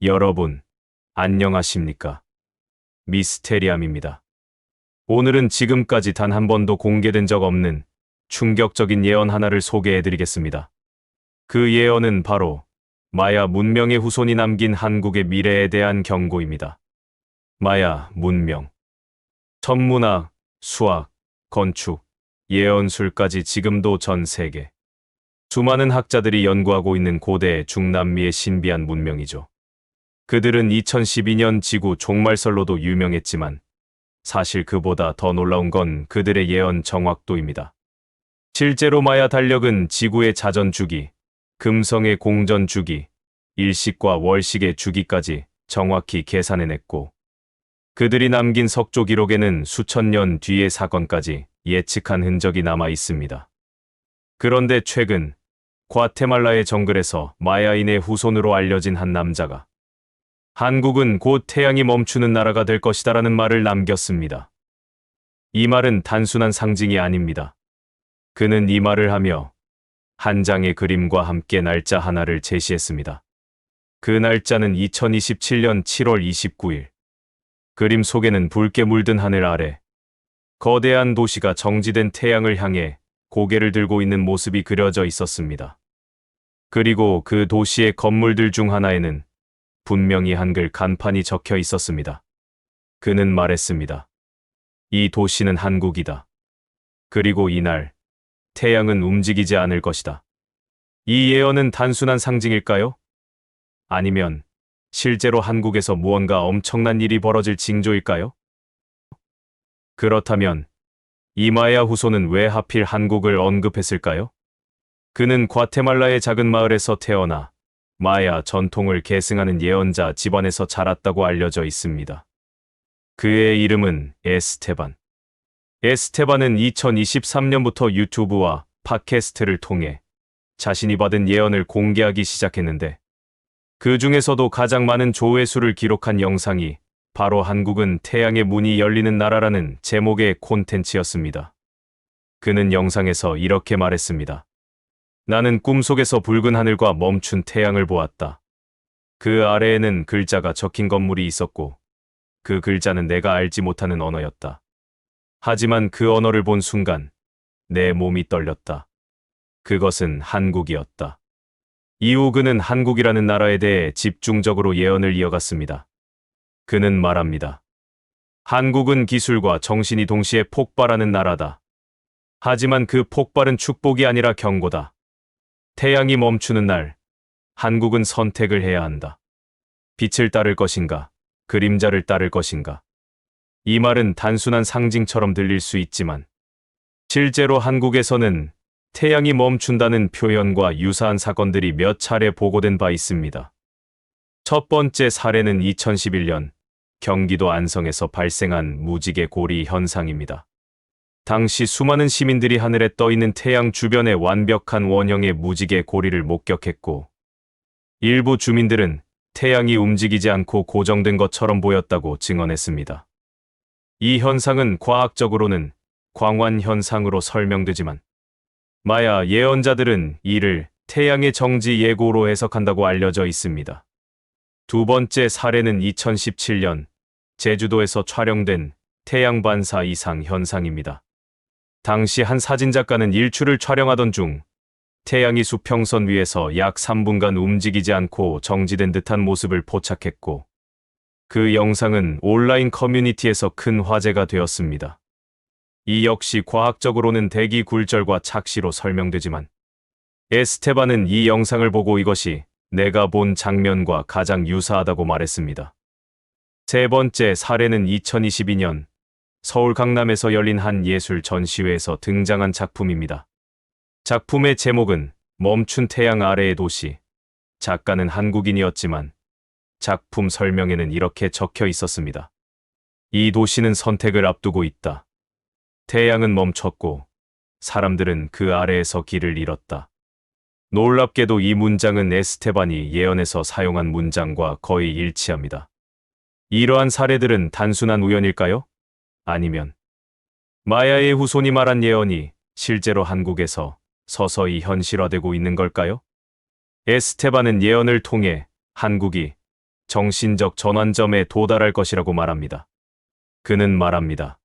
Speaker 1: 여러분, 안녕하십니까? 미스테리함입니다. 오늘은 지금까지 단 한 번도 공개된 적 없는 충격적인 예언 하나를 소개해드리겠습니다. 그 예언은 바로 마야 문명의 후손이 남긴 한국의 미래에 대한 경고입니다. 마야 문명. 천문학, 수학, 건축, 예언술까지 지금도 전 세계 수많은 학자들이 연구하고 있는 고대 중남미의 신비한 문명이죠. 그들은 2012년 지구 종말설로도 유명했지만 사실 그보다 더 놀라운 건 그들의 예언 정확도입니다. 실제로 마야 달력은 지구의 자전 주기, 금성의 공전 주기, 일식과 월식의 주기까지 정확히 계산해냈고 그들이 남긴 석조 기록에는 수천 년 뒤의 사건까지 예측한 흔적이 남아 있습니다. 그런데 최근 과테말라의 정글에서 마야인의 후손으로 알려진 한 남자가 한국은 곧 태양이 멈추는 나라가 될 것이다라는 말을 남겼습니다. 이 말은 단순한 상징이 아닙니다. 그는 이 말을 하며 한 장의 그림과 함께 날짜 하나를 제시했습니다. 그 날짜는 2027년 7월 29일. 그림 속에는 붉게 물든 하늘 아래 거대한 도시가 정지된 태양을 향해 고개를 들고 있는 모습이 그려져 있었습니다. 그리고 그 도시의 건물들 중 하나에는 분명히 한글 간판이 적혀 있었습니다. 그는 말했습니다. 이 도시는 한국이다. 그리고 이날 태양은 움직이지 않을 것이다. 이 예언은 단순한 상징일까요? 아니면 실제로 한국에서 무언가 엄청난 일이 벌어질 징조일까요? 그렇다면 이 마야 후손은 왜 하필 한국을 언급했을까요? 그는 과테말라의 작은 마을에서 태어나 마야 전통을 계승하는 예언자 집안에서 자랐다고 알려져 있습니다. 그의 이름은 에스테반. 에스테반은 2023년부터 유튜브와 팟캐스트를 통해 자신이 받은 예언을 공개하기 시작했는데 그 중에서도 가장 많은 조회수를 기록한 영상이 바로 한국은 태양의 문이 열리는 나라라는 제목의 콘텐츠였습니다. 그는 영상에서 이렇게 말했습니다. 나는 꿈속에서 붉은 하늘과 멈춘 태양을 보았다. 그 아래에는 글자가 적힌 건물이 있었고 그 글자는 내가 알지 못하는 언어였다. 하지만 그 언어를 본 순간 내 몸이 떨렸다. 그것은 한국이었다. 이후 그는 한국이라는 나라에 대해 집중적으로 예언을 이어갔습니다. 그는 말합니다. 한국은 기술과 정신이 동시에 폭발하는 나라다. 하지만 그 폭발은 축복이 아니라 경고다. 태양이 멈추는 날, 한국은 선택을 해야 한다. 빛을 따를 것인가, 그림자를 따를 것인가. 이 말은 단순한 상징처럼 들릴 수 있지만 실제로 한국에서는 태양이 멈춘다는 표현과 유사한 사건들이 몇 차례 보고된 바 있습니다. 첫 번째 사례는 2011년 경기도 안성에서 발생한 무지개 고리 현상입니다. 당시 수많은 시민들이 하늘에 떠 있는 태양 주변의 완벽한 원형의 무지개 고리를 목격했고 일부 주민들은 태양이 움직이지 않고 고정된 것처럼 보였다고 증언했습니다. 이 현상은 과학적으로는 광환 현상으로 설명되지만 마야 예언자들은 이를 태양의 정지 예고로 해석한다고 알려져 있습니다. 두 번째 사례는 2017년 제주도에서 촬영된 태양 반사 이상 현상입니다. 당시 한 사진작가는 일출을 촬영하던 중 태양이 수평선 위에서 약 3분간 움직이지 않고 정지된 듯한 모습을 포착했고 그 영상은 온라인 커뮤니티에서 큰 화제가 되었습니다. 이 역시 과학적으로는 대기 굴절과 착시로 설명되지만 에스테반은 이 영상을 보고 이것이 내가 본 장면과 가장 유사하다고 말했습니다. 세 번째 사례는 2022년 서울 강남에서 열린 한 예술 전시회에서 등장한 작품입니다. 작품의 제목은 멈춘 태양 아래의 도시. 작가는 한국인이었지만 작품 설명에는 이렇게 적혀 있었습니다. 이 도시는 선택을 앞두고 있다. 태양은 멈췄고 사람들은 그 아래에서 길을 잃었다. 놀랍게도 이 문장은 에스테반이 예언에서 사용한 문장과 거의 일치합니다. 이러한 사례들은 단순한 우연일까요? 아니면 마야의 후손이 말한 예언이 실제로 한국에서 서서히 현실화되고 있는 걸까요? 에스테반은 예언을 통해 한국이 정신적 전환점에 도달할 것이라고 말합니다. 그는 말합니다.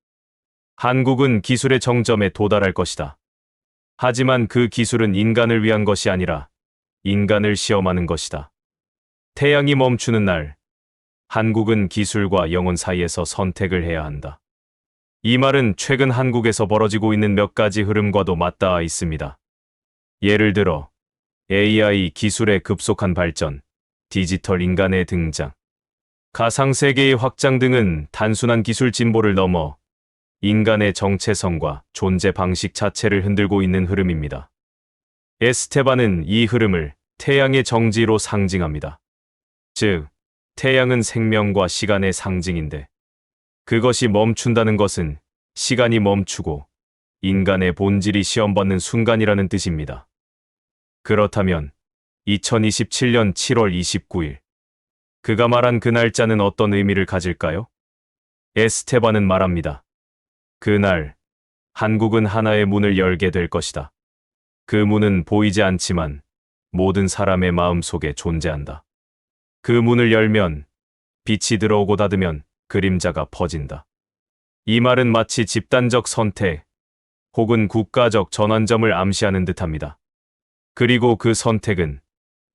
Speaker 1: 한국은 기술의 정점에 도달할 것이다. 하지만 그 기술은 인간을 위한 것이 아니라 인간을 시험하는 것이다. 태양이 멈추는 날, 한국은 기술과 영혼 사이에서 선택을 해야 한다. 이 말은 최근 한국에서 벌어지고 있는 몇 가지 흐름과도 맞닿아 있습니다. 예를 들어 AI 기술의 급속한 발전, 디지털 인간의 등장, 가상세계의 확장 등은 단순한 기술 진보를 넘어 인간의 정체성과 존재 방식 자체를 흔들고 있는 흐름입니다. 에스테반은 이 흐름을 태양의 정지로 상징합니다. 즉, 태양은 생명과 시간의 상징인데 그것이 멈춘다는 것은 시간이 멈추고 인간의 본질이 시험받는 순간이라는 뜻입니다. 그렇다면 2027년 7월 29일 그가 말한 그 날짜는 어떤 의미를 가질까요? 에스테반은 말합니다. 그날 한국은 하나의 문을 열게 될 것이다. 그 문은 보이지 않지만 모든 사람의 마음 속에 존재한다. 그 문을 열면 빛이 들어오고 닫으면 그림자가 퍼진다. 이 말은 마치 집단적 선택 혹은 국가적 전환점을 암시하는 듯합니다. 그리고 그 선택은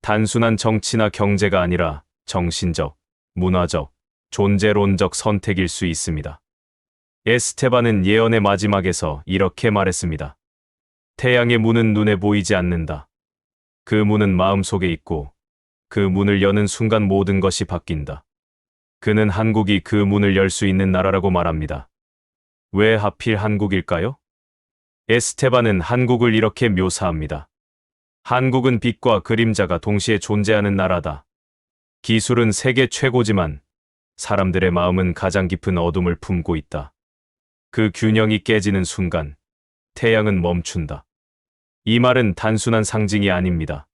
Speaker 1: 단순한 정치나 경제가 아니라 정신적, 문화적, 존재론적 선택일 수 있습니다. 에스테반은 예언의 마지막에서 이렇게 말했습니다. 태양의 문은 눈에 보이지 않는다. 그 문은 마음속에 있고 그 문을 여는 순간 모든 것이 바뀐다. 그는 한국이 그 문을 열 수 있는 나라라고 말합니다. 왜 하필 한국일까요? 에스테반은 한국을 이렇게 묘사합니다. 한국은 빛과 그림자가 동시에 존재하는 나라다. 기술은 세계 최고지만 사람들의 마음은 가장 깊은 어둠을 품고 있다. 그 균형이 깨지는 순간 태양은 멈춘다. 이 말은 단순한 상징이 아닙니다.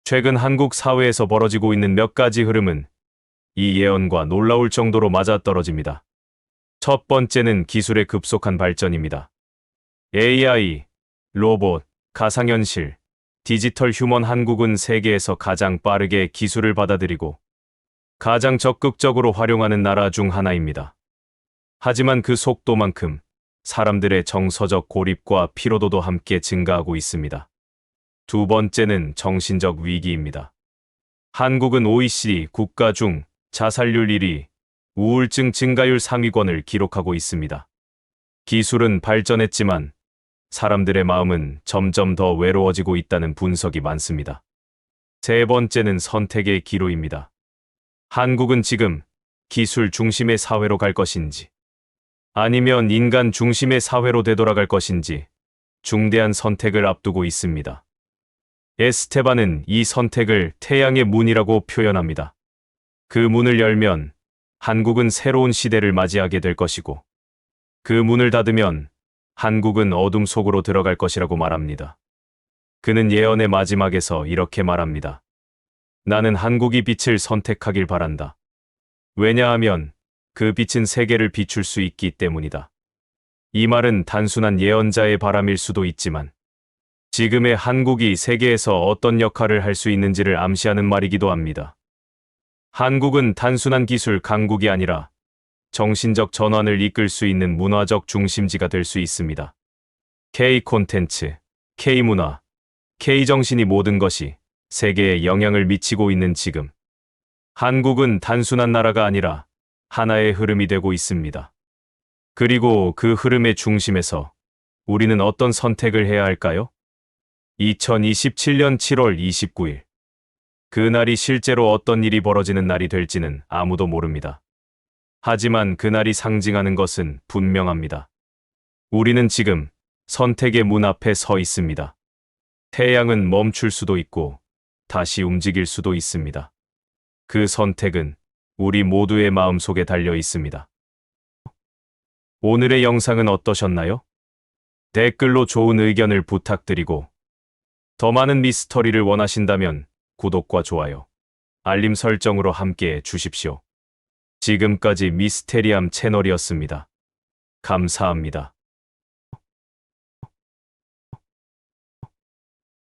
Speaker 1: 최근 한국 사회에서 벌어지고 있는 몇 가지 흐름은 이 예언과 놀라울 정도로 맞아떨어집니다. 첫 번째는 기술의 급속한 발전입니다. AI, 로봇, 가상현실, 디지털 휴먼 한국은 세계에서 가장 빠르게 기술을 받아들이고 가장 적극적으로 활용하는 나라 중 하나입니다. 하지만 그 속도만큼 사람들의 정서적 고립과 피로도도 함께 증가하고 있습니다. 두 번째는 정신적 위기입니다. 한국은 OECD 국가 중 자살률 1위, 우울증 증가율 상위권을 기록하고 있습니다. 기술은 발전했지만 사람들의 마음은 점점 더 외로워지고 있다는 분석이 많습니다. 세 번째는 선택의 기로입니다. 한국은 지금 기술 중심의 사회로 갈 것인지 아니면 인간 중심의 사회로 되돌아갈 것인지 중대한 선택을 앞두고 있습니다. 에스테반은 이 선택을 태양의 문이라고 표현합니다. 그 문을 열면 한국은 새로운 시대를 맞이하게 될 것이고 그 문을 닫으면 한국은 어둠 속으로 들어갈 것이라고 말합니다. 그는 예언의 마지막에서 이렇게 말합니다. 나는 한국이 빛을 선택하길 바란다. 왜냐하면 그 빛은 세계를 비출 수 있기 때문이다. 이 말은 단순한 예언자의 바람일 수도 있지만 지금의 한국이 세계에서 어떤 역할을 할 수 있는지를 암시하는 말이기도 합니다. 한국은 단순한 기술 강국이 아니라 정신적 전환을 이끌 수 있는 문화적 중심지가 될 수 있습니다. K 콘텐츠, K 문화, K 정신이 모든 것이 세계에 영향을 미치고 있는 지금. 한국은 단순한 나라가 아니라 하나의 흐름이 되고 있습니다. 그리고 그 흐름의 중심에서 우리는 어떤 선택을 해야 할까요? 2027년 7월 29일. 그날이 실제로 어떤 일이 벌어지는 날이 될지는 아무도 모릅니다. 하지만 그날이 상징하는 것은 분명합니다. 우리는 지금 선택의 문 앞에 서 있습니다. 태양은 멈출 수도 있고 다시 움직일 수도 있습니다. 그 선택은 우리 모두의 마음속에 달려 있습니다. 오늘의 영상은 어떠셨나요? 댓글로 좋은 의견을 부탁드리고 더 많은 미스터리를 원하신다면 구독과 좋아요, 알림 설정으로 함께해 주십시오. 지금까지 미스테리함 채널이었습니다. 감사합니다.